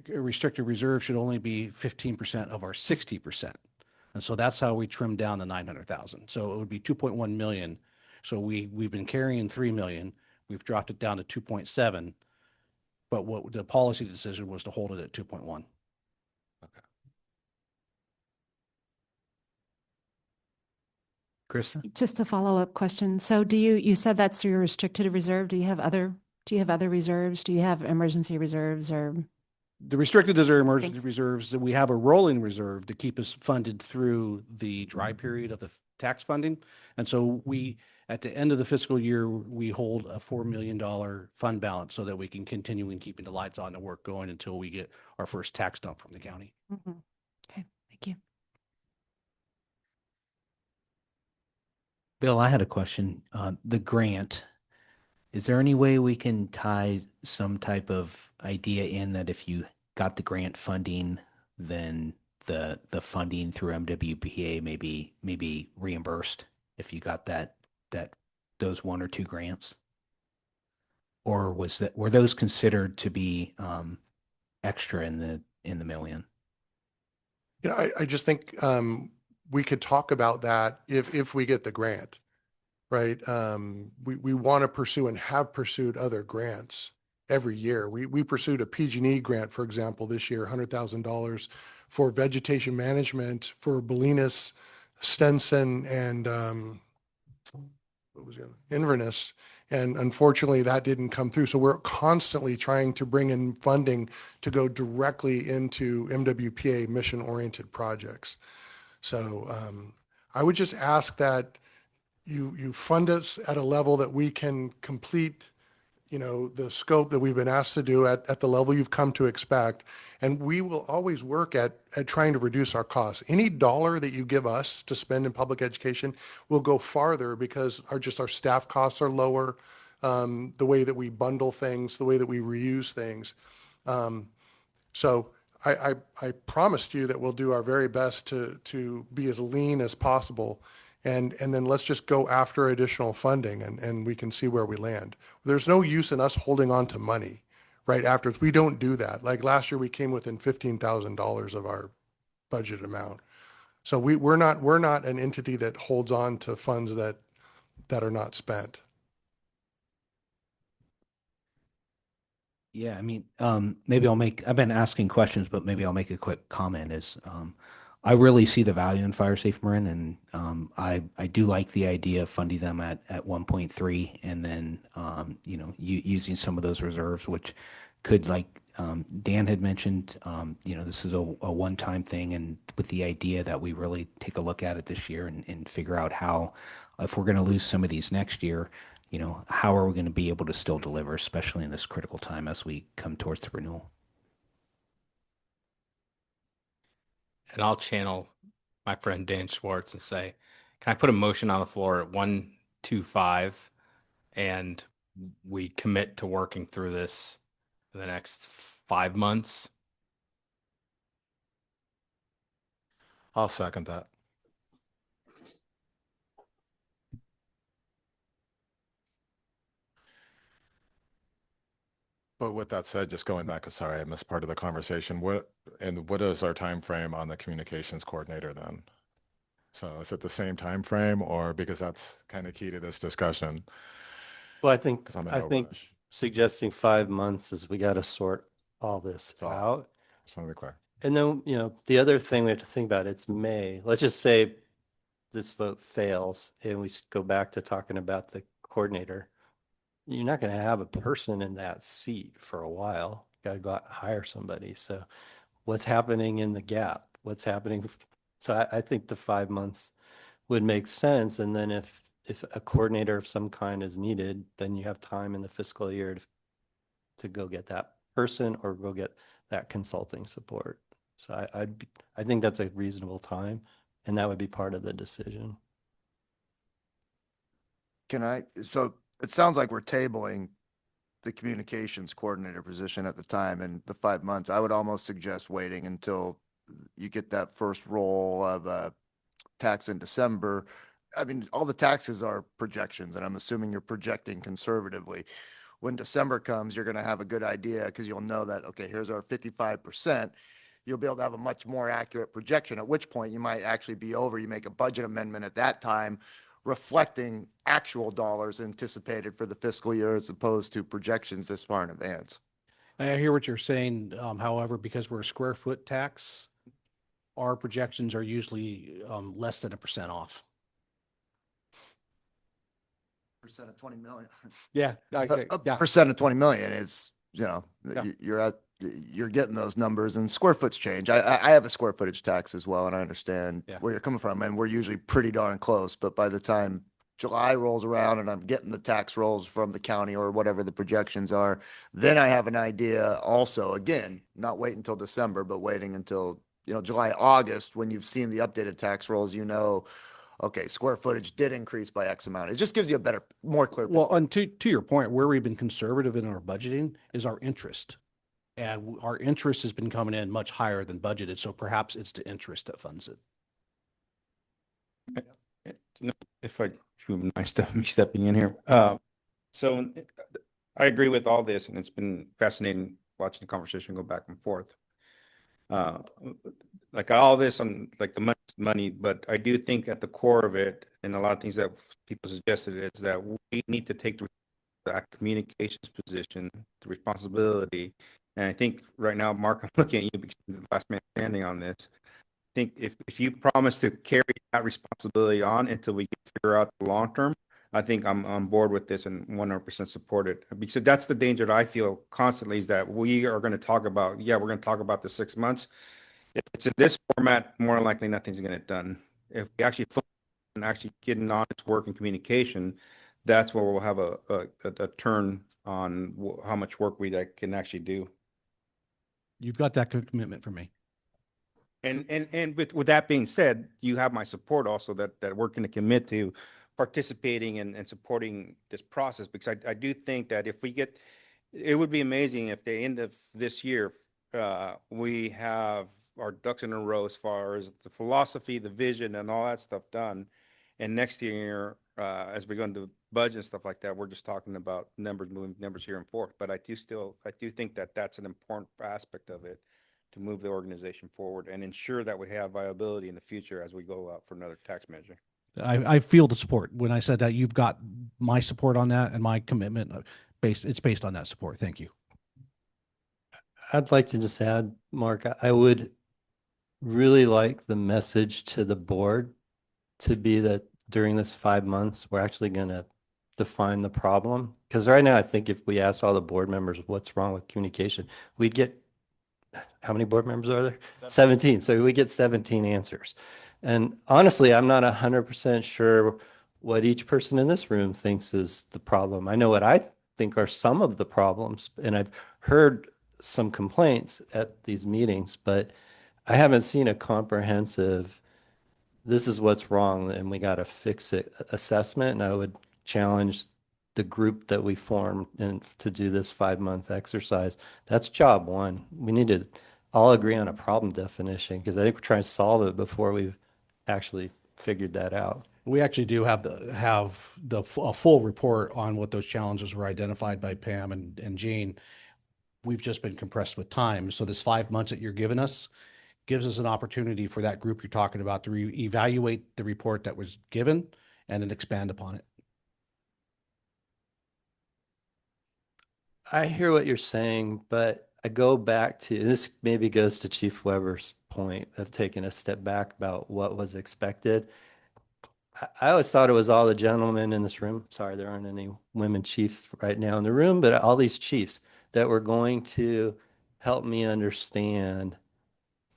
restricted reserve should only be 15% of our 60%. And so that's how we trimmed down the 900,000. So it would be 2.1 million. So we've been carrying 3 million. We've dropped it down to 2.7. But what the policy decision was to hold it at 2.1. Krista? Just a follow-up question. So you said that's your restricted reserve. Do you have other Do you have other reserves? Do you have emergency reserves or? The restricted is our emergency Thanks. reserves, that we have a rolling reserve to keep us funded through the dry period of the tax funding. And so we, at the end of the fiscal year, we hold a $4 million fund balance so that we can continue in keeping the lights on and work going until we get our first tax dump from the county. Mhm. Okay, thank you. Bill, I had a question. The grant, is there any way we can tie some type of idea in that if you got the grant funding, then the funding through MWPA may be reimbursed if you got those one or two grants? Or were those considered to be extra in the million? You know, I just think we could talk about that if we get the grant, right? We want to pursue and have pursued other grants every year. We pursued a PG&E grant, for example, this year, $100,000 for vegetation management for Bolinas, Stenson, and what was the other? Inverness. And unfortunately, that didn't come through. So we're constantly trying to bring in funding to go directly into MWPA mission-oriented projects. So I would just ask that you fund us at a level that we can complete, you know, the scope that we've been asked to do at the level you've come to expect. And we will always work at trying to reduce our costs. Any dollar that you give us to spend in public education will go farther because our staff costs are lower, the way that we bundle things, the way that we reuse things. So I promised you that we'll do our very best to be as lean as possible. And then let's just go after additional funding and we can see where we land. There's no use in us holding on to money right afterwards. We don't do that. Like last year, we came within $15,000 of our budget amount. So we're not an entity that holds on to funds that are not spent. Yeah, I mean, I've been asking questions, but maybe I'll make a quick comment I really see the value in Fire Safe Marin, and I do like the idea of funding them at 1.3 and then, using some of those reserves, which could, like Dan had mentioned, this is a one-time thing, and with the idea that we really take a look at it this year and figure out how, if we're going to lose some of these next year, how are we going to be able to still deliver, especially in this critical time as we come towards the renewal? And I'll channel my friend Dan Schwartz and say, can I put a motion on the floor at 125 and we commit to working through this for the next 5 months? I'll second that. But with that said, just going back, sorry, I missed part of the conversation. What is our time frame on the communications coordinator then? So is it the same time frame, or because that's kind of key to this discussion? Well, I think, 'Cause I'm in I no think rush. suggesting 5 months is we got to sort all this So- out. Just want to be clear. And then, the other thing we have to think about, it's May. Let's just say this vote fails and we go back to talking about the coordinator. You're not going to have a person in that seat for a while. Got to go out and hire somebody. So what's happening in the gap? What's happening? So I think the 5 months would make sense. And then if a coordinator of some kind is needed, then you have time in the fiscal year to go get that person or go get that consulting support. So I think that's a reasonable time, and that would be part of the decision. So it sounds like we're tabling the communications coordinator position at the time and the 5 months. I would almost suggest waiting until you get that first roll of tax in December. I mean, all the taxes are projections, and I'm assuming you're projecting conservatively. When December comes, you're going to have a good idea because you'll know that, okay, here's our 55%. You'll be able to have a much more accurate projection, at which point you might actually be over. You make a budget amendment at that time, reflecting actual dollars anticipated for the fiscal year as opposed to projections this far in advance. I hear what you're saying. However, because we're a square foot tax, our projections are usually less than 1% off. Percent of 20 million. Yeah, I say, A yeah. percent of 20 million is, Yeah. you're getting those numbers, and square foots change. I have a square footage tax as well, and I understand Yeah. where you're coming from, and we're usually pretty darn close. But by the time July rolls around and I'm getting the tax rolls from the county or whatever the projections are, then I have an idea also, again, not waiting until December, but waiting until, July, August, when you've seen the updated tax rolls, okay, square footage did increase by X amount. It just gives you a better, more clear Well, picture. and to your point, where we've been conservative in our budgeting is our interest. And our interest has been coming in much higher than budgeted. So perhaps it's the interest that funds it. If I, nice to me stepping in here. So I agree with all this, and it's been fascinating watching the conversation go back and forth. Like all this on like the money, but I do think at the core of it, and a lot of things that people suggested is that we need to take that communications position, the responsibility. And I think right now, Mark, I'm looking at you because you're the last man standing on this. I think if you promise to carry that responsibility on until we figure out the long term, I think I'm on board with this and 100% support it. Because that's the danger that I feel constantly is that we are going to talk about, we're going to talk about the 6 months. If it's in this format, more than likely nothing's going to get done. If we actually focus on actually getting on its work and communication, that's where we'll have a turn on how much work we can actually do. You've got that good commitment from me. And with that being said, you have my support also that we're going to commit to participating and supporting this process, because I do think that if we get, it would be amazing if the end of this year, we have our ducks in a row as far as the philosophy, the vision, and all that stuff done. And next year, as we go into budget and stuff like that, we're just talking about numbers, moving numbers here and forth. But I do think that that's an important aspect of it, to move the organization forward and ensure that we have viability in the future as we go out for another tax measure. I feel the support. When I said that, you've got my support on that and my commitment. It's based on that support. Thank you. I'd like to just add, Mark, I would really like the message to the board to be that during this 5 months, we're actually going to define the problem. Because right now, I think if we ask all the board members what's wrong with communication, we'd get, how many board members are there? 17. So we get 17 answers. And honestly, I'm not 100% sure what each person in this room thinks is the problem. I know what I think are some of the problems, and I've heard some complaints at these meetings, but I haven't seen a comprehensive, this is what's wrong and we got to fix it assessment. And I would challenge the group that we formed and to do this 5-month exercise. That's job one. We need to all agree on a problem definition, because I think we're trying to solve it before we've actually figured that out. We actually do have a full report on what those challenges were identified by Pam and Jean. We've just been compressed with time. So this 5 months that you're giving us gives us an opportunity for that group you're talking about to evaluate the report that was given and then expand upon it. I hear what you're saying, but I go back to, this maybe goes to Chief Weber's point of taking a step back about what was expected. I always thought it was all the gentlemen in this room. Sorry, there aren't any women chiefs right now in the room, but all these chiefs that were going to help me understand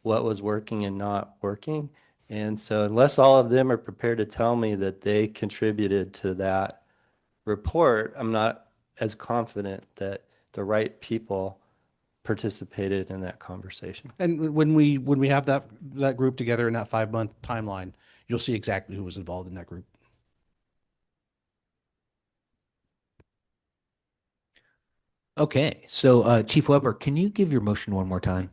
what was working and not working. And so unless all of them are prepared to tell me that they contributed to that report, I'm not as confident that the right people participated in that conversation. And when we have that group together in that 5-month timeline, you'll see exactly who was involved in that group. Okay, so Chief Weber, can you give your motion one more time?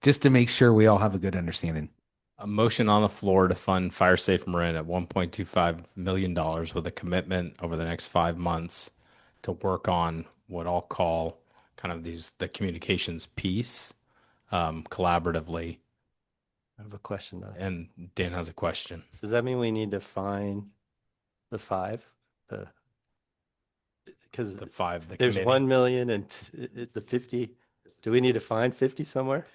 Just to make sure we all have a good understanding. A motion on the floor to fund Fire Safe Marin at $1.25 million with a commitment over the next 5 months to work on what I'll call kind of the communications piece collaboratively. I have a question though. And Dan has a question. Does that mean we need to find the 5? Because The 5, the there's committee. 1 million and it's the 50. Do we need to find 50 somewhere?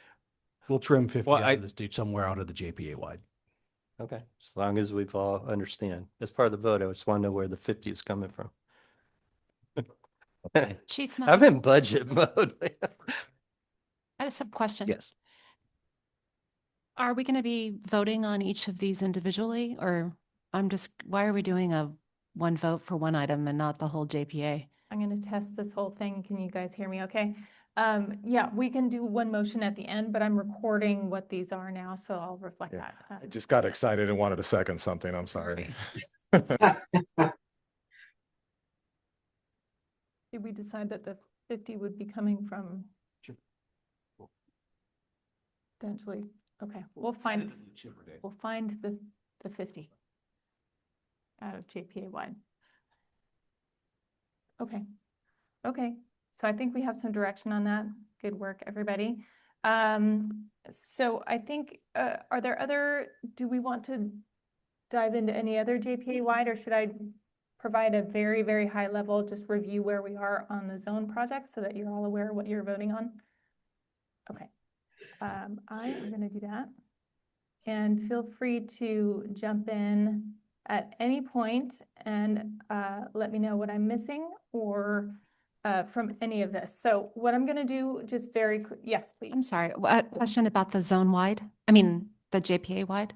We'll trim 50 Well, out of this dude somewhere out of the JPA wide. Okay, as long as we've all understand. As part of the vote, I just want to know where the 50 is coming from. Chief, I'm in budget mode. I just have a question. Yes. Are we going to be voting on each of these individually, or why are we doing a one vote for one item and not the whole JPA? I'm going to test this whole thing. Can you guys hear me okay? Yeah, we can do one motion at the end, but I'm recording what these are now, so I'll reflect Yeah, that. I just got excited and wanted to second something. I'm sorry. Did we decide that the 50 would be coming from? Potentially, okay, we'll find the 50 out of JPA wide. Okay, okay, so I think we have some direction on that. Good work, everybody. So I think, do we want to dive into any other JPA wide, or should I provide a very, very high level, just review where we are on the zone project so that you're all aware what you're voting on? Okay. I am going to do that. And feel free to jump in at any point and let me know what I'm missing or from any of this. So what I'm going to do, just very quick. Yes, please. I'm sorry, a question about the zone wide, the JPA wide.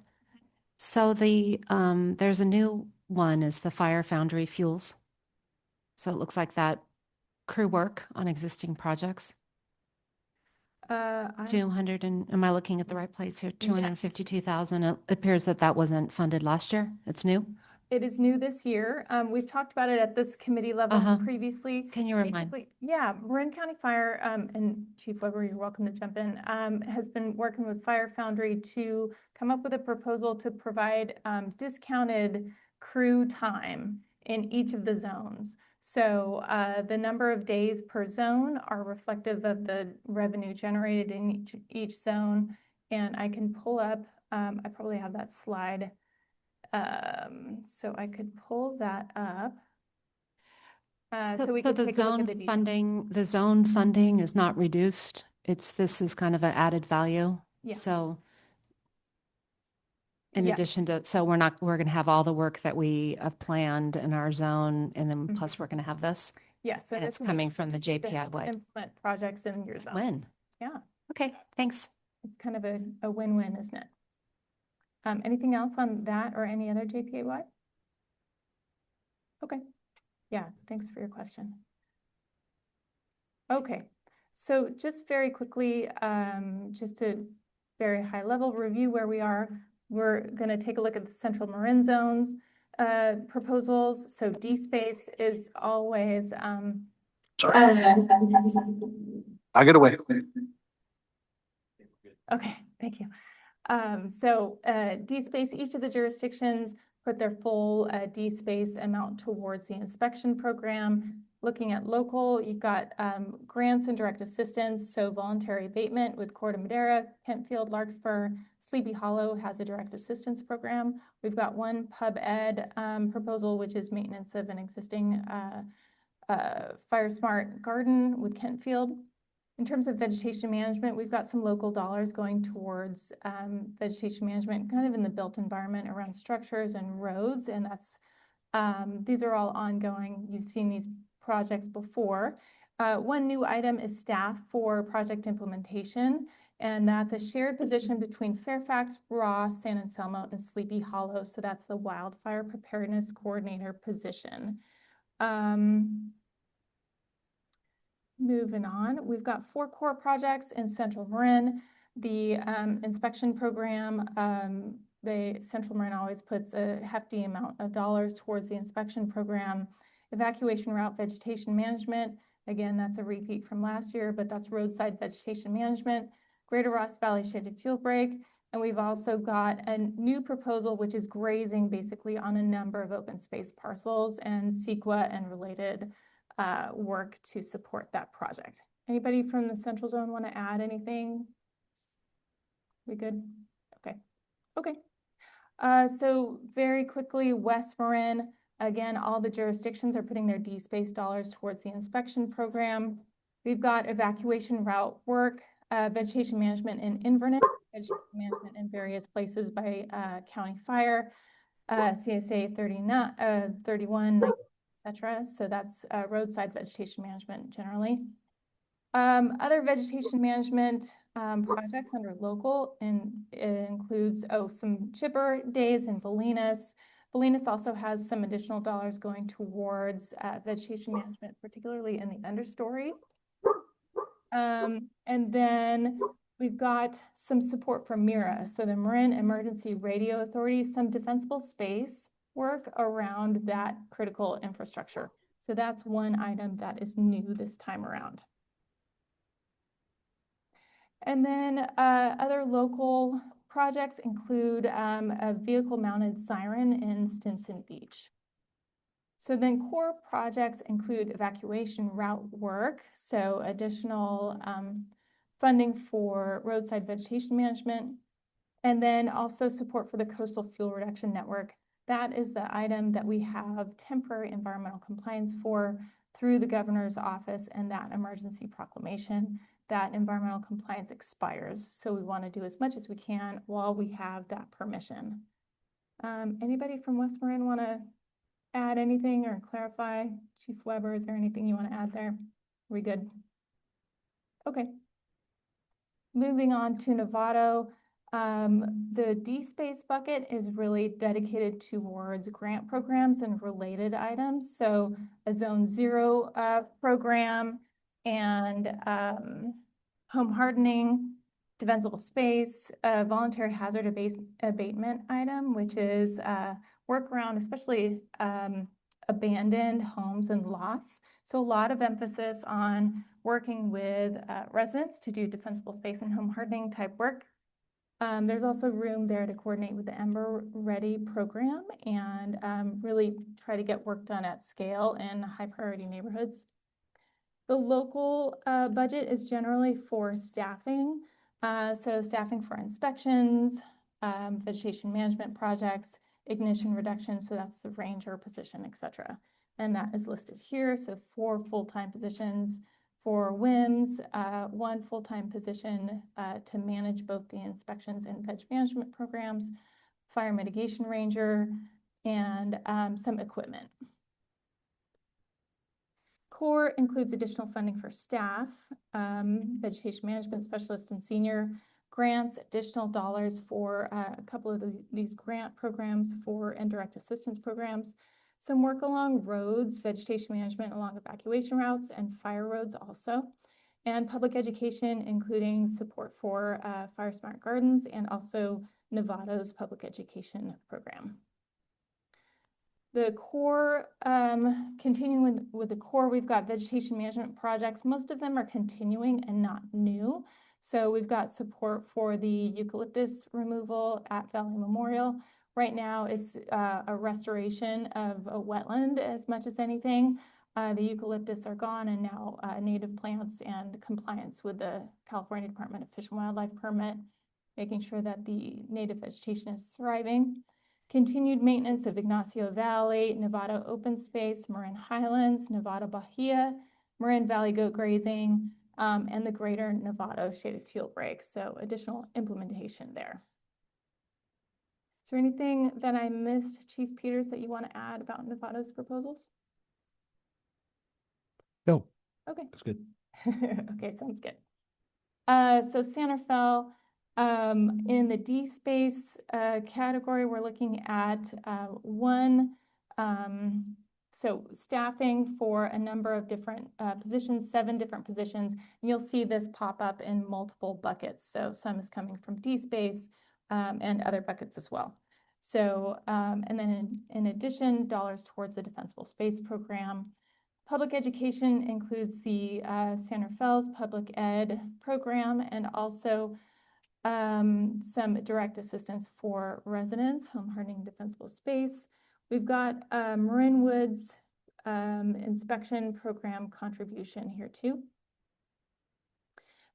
So there's a new one is the Fire Foundry Fuels. So it looks like that crew work on existing projects. 200 and, am I looking at the right place here? 252,000. It appears that wasn't funded last year. It's new. It is new this year. We've talked about it at this committee level previously. Can you remind? Yeah, Marin County Fire, and Chief Weber, you're welcome to jump in, has been working with Fire Foundry to come up with a proposal to provide discounted crew time in each of the zones. So the number of days per zone are reflective of the revenue generated in each zone. And I can pull up, I probably have that slide. So I could pull that up. So we could take a look at the details. The zone funding is not reduced. This is kind of an added value. Yeah. So in addition to, so we're going to have all the work that we have planned in our zone, and then plus we're going to have this. Yes. And it's coming from the JPI wide. Implement projects in your zone. Win. Yeah. Okay, thanks. It's kind of a win-win, isn't it? Anything else on that or any other JPA wide? Okay. Yeah, thanks for your question. Okay, so just very quickly, just to very high level review where we are, we're going to take a look at the Central Marin Zones proposals. So D-Space is always... Sorry. I got away. Okay, thank you. So D-Space, each of the jurisdictions put their full D-Space amount towards the inspection program. Looking at local, you've got grants and direct assistance, so voluntary abatement with Corte Madera, Kentfield, Larkspur. Sleepy Hollow has a direct assistance program. We've got one pub ed proposal, which is maintenance of an existing Fire Smart garden with Kentfield. In terms of vegetation management, we've got some local dollars going towards vegetation management, kind of in the built environment around structures and roads, and that's these are all ongoing. You've seen these projects before. One new item is staff for project implementation, and that's a shared position between Fairfax, Ross, San Anselmo, and Sleepy Hollow. So that's the wildfire preparedness coordinator position. Moving on, we've got 4 core projects in Central Marin. The inspection program, Central Marin always puts a hefty amount of dollars towards the inspection program. Evacuation route vegetation management, again, that's a repeat from last year, but that's roadside vegetation management. Greater Ross Valley Shaded Fuel Break, and we've also got a new proposal, which is grazing basically on a number of open space parcels and CEQA and related work to support that project. Anybody from the Central Zone want to add anything? We good? Okay. Okay. So very quickly, West Marin, again, all the jurisdictions are putting their D-Space dollars towards the inspection program. We've got evacuation route work vegetation management in Inverness, vegetation management in various places by county fire, CSA 39, 31, et cetera. So that's roadside vegetation management generally. Other vegetation management projects under local includes, some chipper days in Bolinas. Bolinas also has some additional dollars going towards vegetation management, particularly in the understory. And then we've got some support from MIRA, so the Marin Emergency Radio Authority, some defensible space work around that critical infrastructure. So that's one item that is new this time around. And then other local projects include a vehicle-mounted siren in Stinson Beach. So then core projects include evacuation route work, so additional funding for roadside vegetation management, and then also support for the coastal fuel reduction network. That is the item that we have temporary environmental compliance for through the governor's office and that emergency proclamation. That environmental compliance expires. So we want to do as much as we can while we have that permission. Anybody from West Marin want to add anything or clarify? Chief Weber, is there anything you want to add there? Are we good? Okay. Moving on to Novato. The D-Space bucket is really dedicated towards grant programs and related items. So a Zone 0 program and home hardening, defensible space, a voluntary hazard abatement item, which is work around especially abandoned homes and lots. So a lot of emphasis on working with residents to do defensible space and home hardening type work. There's also room there to coordinate with the Ember Ready program and really try to get work done at scale in high priority neighborhoods. The local budget is generally for staffing. So staffing for inspections, vegetation management projects, ignition reduction, so that's the ranger position, et cetera. And that is listed here. So 4 full-time positions for WIMS, 1 full-time position to manage both the inspections and veg management programs, fire mitigation ranger, and some equipment. Core includes additional funding for staff, vegetation management specialist and senior grants, additional dollars for a couple of these grant programs for indirect assistance programs, some work along roads, vegetation management along evacuation routes, and fire roads also, and public education, including support for Fire Smart Gardens and also Novato's public education program. The core, continuing with the core, we've got vegetation management projects. Most of them are continuing and not new. So we've got support for the eucalyptus removal at Valley Memorial. Right now it's a restoration of a wetland as much as anything. The eucalyptus are gone and now native plants and compliance with the California Department of Fish and Wildlife permit, making sure that the native vegetation is thriving. Continued maintenance of Ignacio Valley, Novato Open Space, Marin Highlands, Novato Bahia, Marin Valley Goat Grazing, and the Greater Novato Shaded Fuel Break. So additional implementation there. Is there anything that I missed, Chief Peters, that you want to add about Novato's proposals? No. Okay. That's good. Okay, sounds good. So Santa Fe, in the D-Space category, we're looking at so staffing for a number of different positions, 7 different positions, and you'll see this pop up in multiple buckets. So some is coming from D-Space and other buckets as well. So, and then in addition, dollars towards the Defensible Space Program. Public education includes the Santa Fe's public ed program and also some direct assistance for residents, home hardening defensible space. We've got Marin Woods inspection program contribution here too.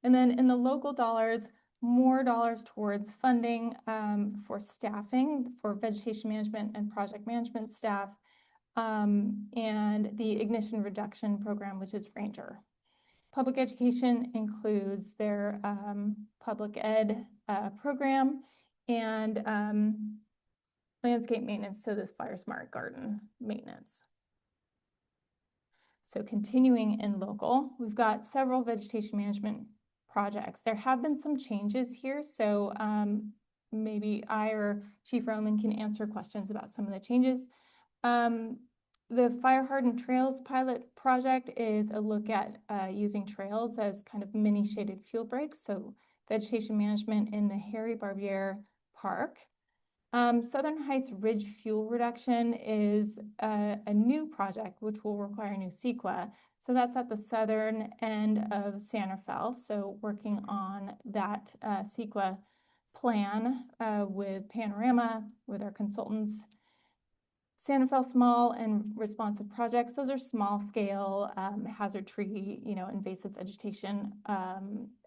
And then in the local dollars, more dollars towards funding for staffing for vegetation management and project management staff, and the ignition reduction program, which is Ranger. Public education includes their public ed program and landscape maintenance, so this fire smart garden maintenance. So continuing in local, we've got several vegetation management projects. There have been some changes here, so maybe I or Chief Roman can answer questions about some of the changes. The Fire Hardened Trails pilot project is a look at using trails as kind of mini shaded fuel breaks, so vegetation management in the Harry Barbier Park. Southern Heights Ridge Fuel Reduction is a new project which will require new CEQA. So that's at the southern end of Santa Fe. So working on that CEQA plan with Panorama, with our consultants. Santa Fe Small and Responsive Projects, those are small scale hazard tree, invasive vegetation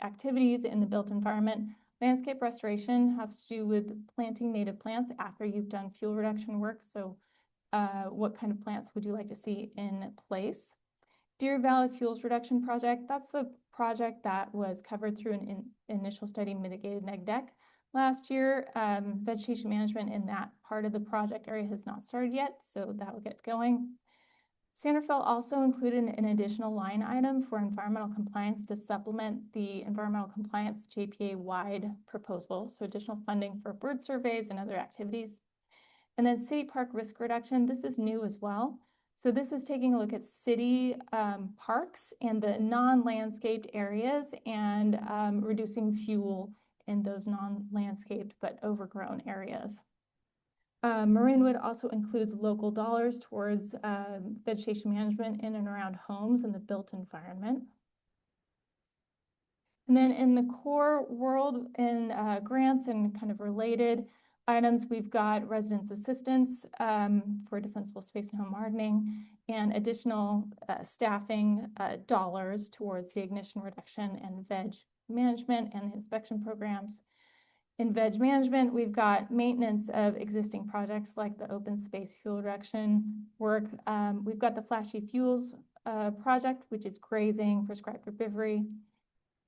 activities in the built environment. Landscape restoration has to do with planting native plants after you've done fuel reduction work. So what kind of plants would you like to see in place? Deer Valley Fuels Reduction Project, that's the project that was covered through an initial study mitigated neg deck last year. Vegetation management in that part of the project area has not started yet, so that will get going. Santa Fe also included an additional line item for environmental compliance to supplement the environmental compliance JPA-wide proposal, so additional funding for bird surveys and other activities. And then city park risk reduction, this is new as well. So this is taking a look at city parks and the non-landscaped areas and reducing fuel in those non-landscaped but overgrown areas. Marinwood also includes local dollars towards vegetation management in and around homes and the built environment. And then in the core world in grants and kind of related items, we've got residence assistance for defensible space and home hardening and additional staffing dollars towards the ignition reduction and veg management and the inspection programs. In veg management, we've got maintenance of existing projects like the open space fuel reduction work. We've got the flashy fuels project, which is grazing, prescribed herbivory.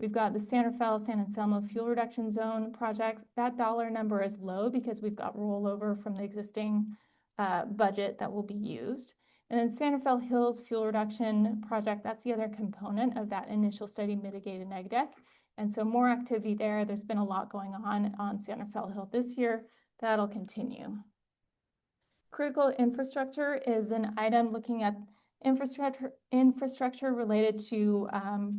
We've got the Santa Fe, San Anselmo fuel reduction zone project. That dollar number is low because we've got rollover from the existing budget that will be used. And then Santa Fe Hills fuel reduction project, that's the other component of that initial study mitigated neg deck. And so more activity there. There's been a lot going on Santa Fe Hill this year. That'll continue. Critical infrastructure is an item looking at infrastructure related to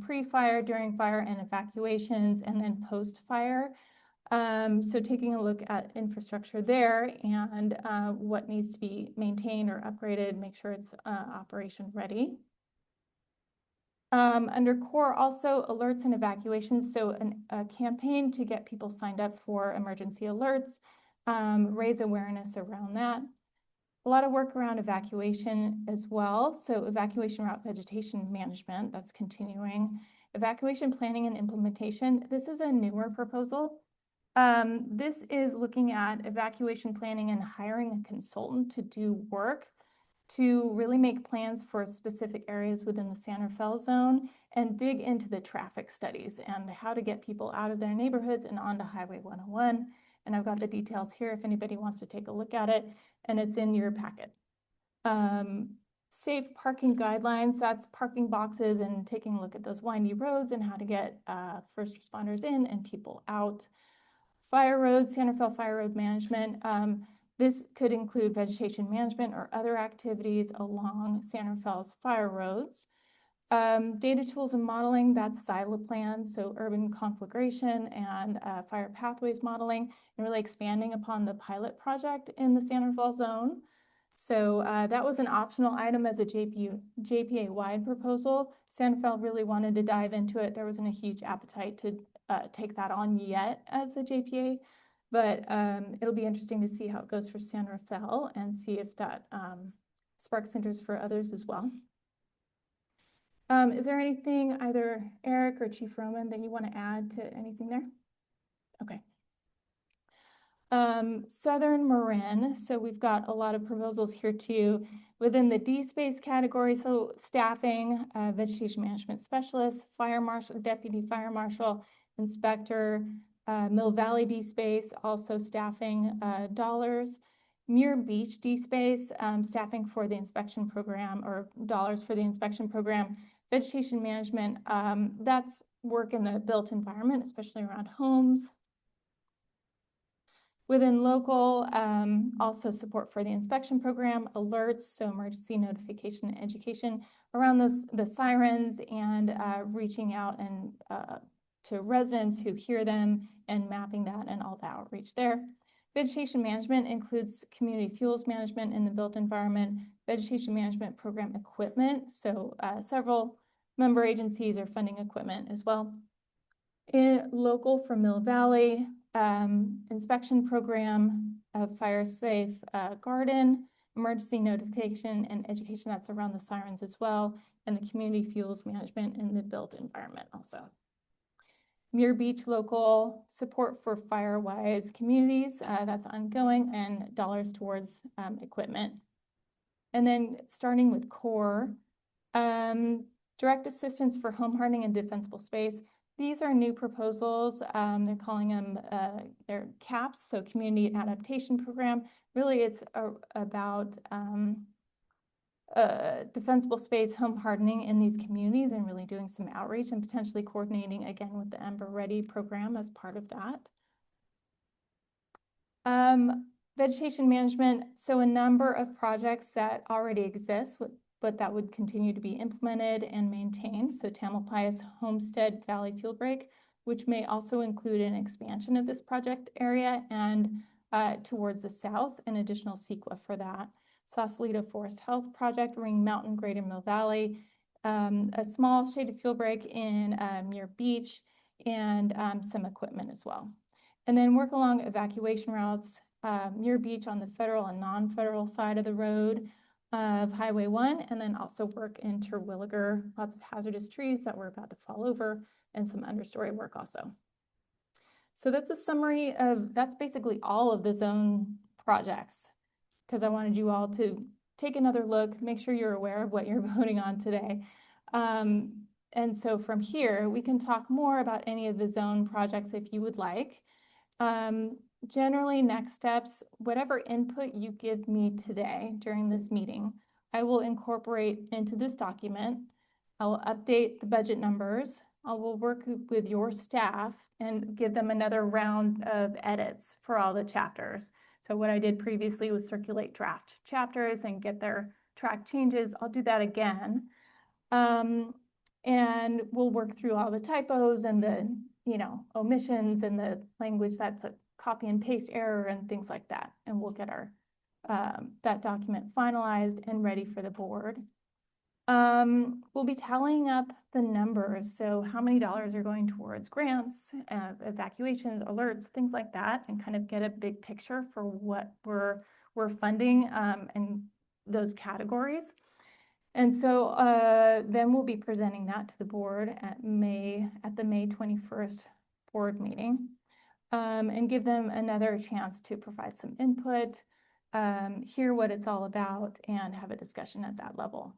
pre-fire, during fire, and evacuations, and then post-fire. So taking a look at infrastructure there and what needs to be maintained or upgraded, make sure it's operation ready. Under core, also alerts and evacuations. So a campaign to get people signed up for emergency alerts, raise awareness around that. A lot of work around evacuation as well. So evacuation route vegetation management, that's continuing. Evacuation planning and implementation. This is a newer proposal. This is looking at evacuation planning and hiring a consultant to do work to really make plans for specific areas within the Santa Fe zone and dig into the traffic studies and how to get people out of their neighborhoods and onto Highway 101. And I've got the details here if anybody wants to take a look at it, and it's in your packet. Safe parking guidelines, that's parking boxes and taking a look at those windy roads and how to get first responders in and people out. Fire roads, Santa Fe Fire Road Management. This could include vegetation management or other activities along Santa Fe's fire roads. Data tools and modeling, that's silo plans, so urban conflagration and fire pathways modeling, and really expanding upon the pilot project in the Santa Fe zone. So that was an optional item as a JPA-wide proposal. Santa Fe really wanted to dive into it. There wasn't a huge appetite to take that on yet as a JPA, but it'll be interesting to see how it goes for Santa Fe and see if that sparks interest for others as well. Is there anything either Eric or Chief Roman that you want to add to anything there? Okay. Southern Marin, so we've got a lot of proposals here too. Within the D space category, so staffing, vegetation management specialist, fire marshal, deputy fire marshal, inspector, Mill Valley D space, also staffing dollars. Muir Beach D space, staffing for the inspection program or dollars for the inspection program. Vegetation management, that's work in the built environment, especially around homes. Within local, also support for the inspection program, alerts, so emergency notification and education around the sirens and reaching out and to residents who hear them and mapping that and all the outreach there. Vegetation management includes community fuels management in the built environment, vegetation management program equipment, so several member agencies are funding equipment as well. In local for Mill Valley, inspection program of fire safe garden, emergency notification and education that's around the sirens as well, and the community fuels management in the built environment also. Muir Beach local support for fire-wise communities, that's ongoing, and dollars towards equipment. And then starting with core, direct assistance for home hardening and defensible space. These are new proposals. They're calling them, they're CAPS, so Community Adaptation Program. Really, it's about defensible space home hardening in these communities and really doing some outreach and potentially coordinating again with the Ember Ready program as part of that. Vegetation management, so a number of projects that already exist, but that would continue to be implemented and maintained. So Tamalpais Homestead Valley Fuel Break, which may also include an expansion of this project area and towards the south, an additional CEQA for that. Sausalito Forest Health Project, Ring Mountain, Greater Mill Valley, a small shaded fuel break in Muir Beach, and some equipment as well. And then work along evacuation routes, Muir Beach on the federal and non-federal side of the road of Highway 1, and then also work in Terwilliger, lots of hazardous trees that were about to fall over, and some understory work also. So that's a summary of, that's basically all of the zone projects, because I wanted you all to take another look, make sure you're aware of what you're voting on today. And so from here, we can talk more about any of the zone projects if you would like. Generally, next steps, whatever input you give me today during this meeting, I will incorporate into this document. I will update the budget numbers. I will work with your staff and give them another round of edits for all the chapters. So what I did previously was circulate draft chapters and get their track changes. I'll do that again. And we'll work through all the typos and the, omissions and the language that's a copy and paste error and things like that. And we'll get our, that document finalized and ready for the board. We'll be tallying up the numbers. So how many dollars are going towards grants, evacuations, alerts, things like that, and kind of get a big picture for what we're funding in those categories. And so then we'll be presenting that to the board at the May 21st board meeting, and give them another chance to provide some input, hear what it's all about, and have a discussion at that level.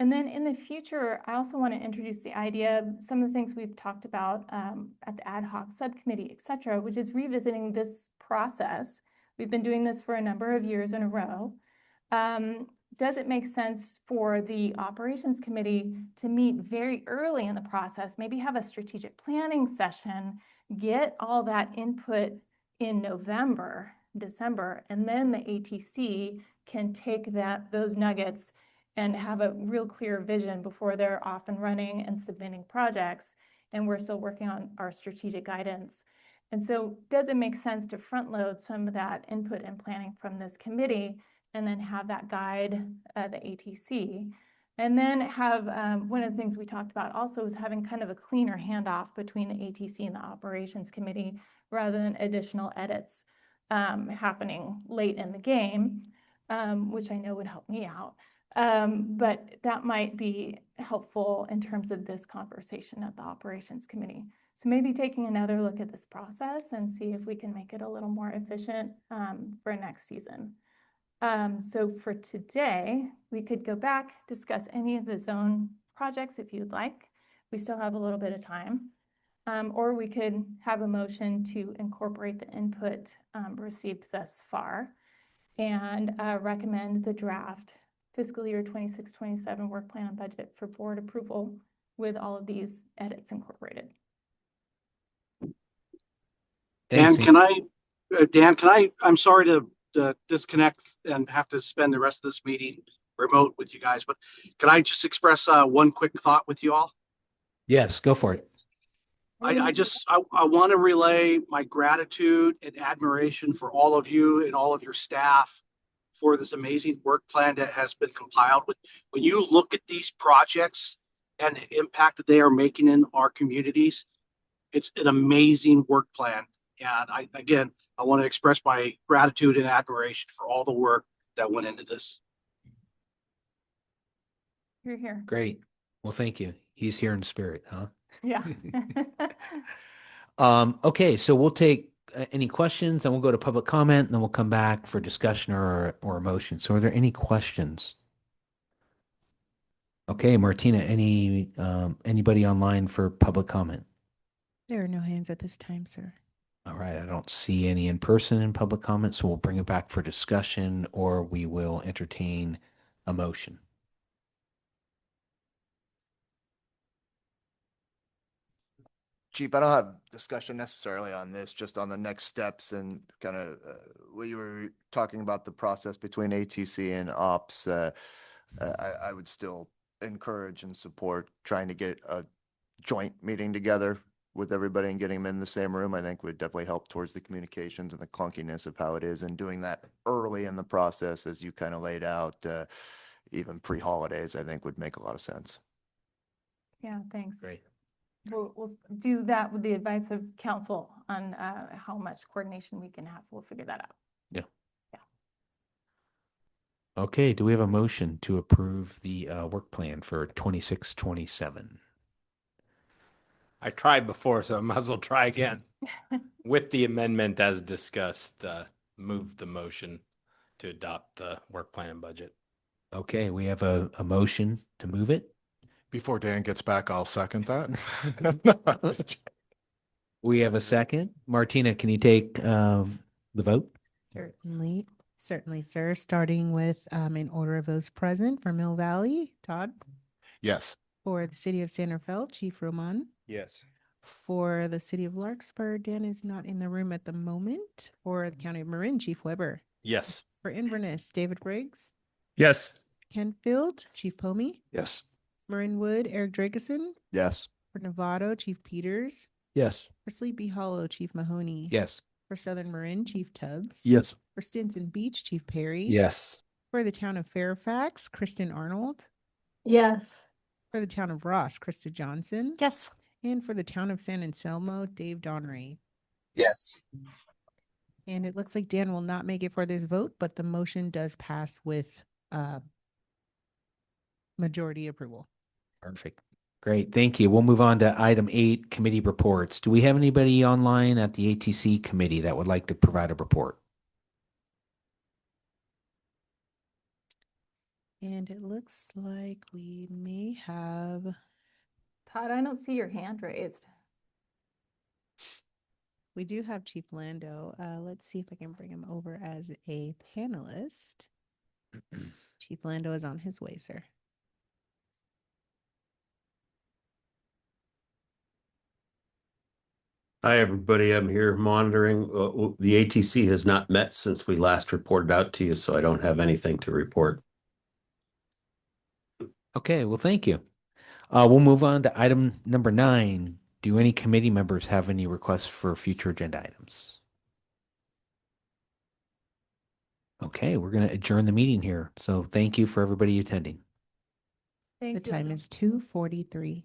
And then in the future, I also want to introduce the idea, some of the things we've talked about at the ad hoc subcommittee, et cetera, which is revisiting this process. We've been doing this for a number of years in a row. Does it make sense for the operations committee to meet very early in the process, maybe have a strategic planning session, get all that input in November, December, and then the ATC can take those nuggets and have a real clear vision before they're off and running and submitting projects, and we're still working on our strategic guidance. And so does it make sense to front load some of that input and planning from this committee and then have that guide the ATC? And then have, one of the things we talked about also is having kind of a cleaner handoff between the ATC and the operations committee rather than additional edits happening late in the game, which I know would help me out. But that might be helpful in terms of this conversation at the operations committee. So maybe taking another look at this process and see if we can make it a little more efficient for next season. So for today, we could go back, discuss any of the zone projects if you'd like. We still have a little bit of time. Or we could have a motion to incorporate the input received thus far and recommend the draft fiscal year 26-27 work plan and budget for board approval with all of these edits incorporated. Thanks. Dan, I'm sorry to disconnect and have to spend the rest of this meeting remote with you guys, but can I just express one quick thought with you all? Yes, go for it. I want to relay my gratitude and admiration for all of you and all of your staff for this amazing work plan that has been compiled. When you look at these projects and the impact that they are making in our communities, it's an amazing work plan. And I want to express my gratitude and admiration for all the work that went into this. You're here. Great. Well, thank you. He's here in spirit, huh? Yeah. Okay, so we'll take any questions, then we'll go to public comment, and then we'll come back for discussion or a motion. So are there any questions? Okay, Martina, anybody online for public comment? There are no hands at this time, sir. All right, I don't see any in person in public comment, so we'll bring it back for discussion or we will entertain a motion. Chief, I don't have discussion necessarily on this, just on the next steps and kind of what you were talking about, the process between ATC and ops. I would still encourage and support trying to get a joint meeting together with everybody and getting them in the same room. I think would definitely help towards the communications and the clunkiness of how it is, and doing that early in the process, as you kind of laid out, even pre-holidays, I think would make a lot of sense. Yeah, thanks. Great. We'll do that with the advice of council on how much coordination we can have. We'll figure that out. Yeah. Yeah. Okay, do we have a motion to approve the work plan for 26-27? I tried before, so I might as well try again. With the amendment as discussed, move the motion to adopt the work plan and budget. Okay, we have a motion to move it. Before Dan gets back, I'll second that. We have a second. Martina, can you take the vote? Certainly, sir. Starting with in order of those present for Mill Valley, Todd. Yes. For the city of Santa Fe, Chief Roman. Yes. For the city of Larkspur, Dan is not in the room at the moment. For the county of Marin, Chief Weber. Yes. For Inverness, David Briggs. Yes. Kentfield, Chief Pomey. Yes. Marin Wood, Eric Drakeson. Yes. For Novato, Chief Peters. Yes. For Sleepy Hollow, Chief Mahoney. Yes. For Southern Marin, Chief Tubbs. Yes. For Stinson Beach, Chief Perry. Yes. For the town of Fairfax, Kristen Arnold. Yes. For the town of Ross, Krista Johnson. Yes. And for the town of San Anselmo, Dave Donnery. Yes. And it looks like Dan will not make it for this vote, but the motion does pass with majority approval. Perfect. Great. Thank you. We'll move on to item 8, committee reports. Do we have anybody online at the ATC committee that would like to provide a report? And it looks like we may have, Todd, I don't see your hand raised. we do have Chief Lando. Let's see if I can bring him over as a panelist. Chief Lando is on his way, sir. Hi, everybody. I'm here monitoring. The ATC has not met since we last reported out to you, so I don't have anything to report. Okay, well, thank you. We'll move on to item number 9. Do any committee members have any requests for future agenda items? Okay, we're going to adjourn the meeting here. So thank you for everybody attending. Thank The you. time is 2:43.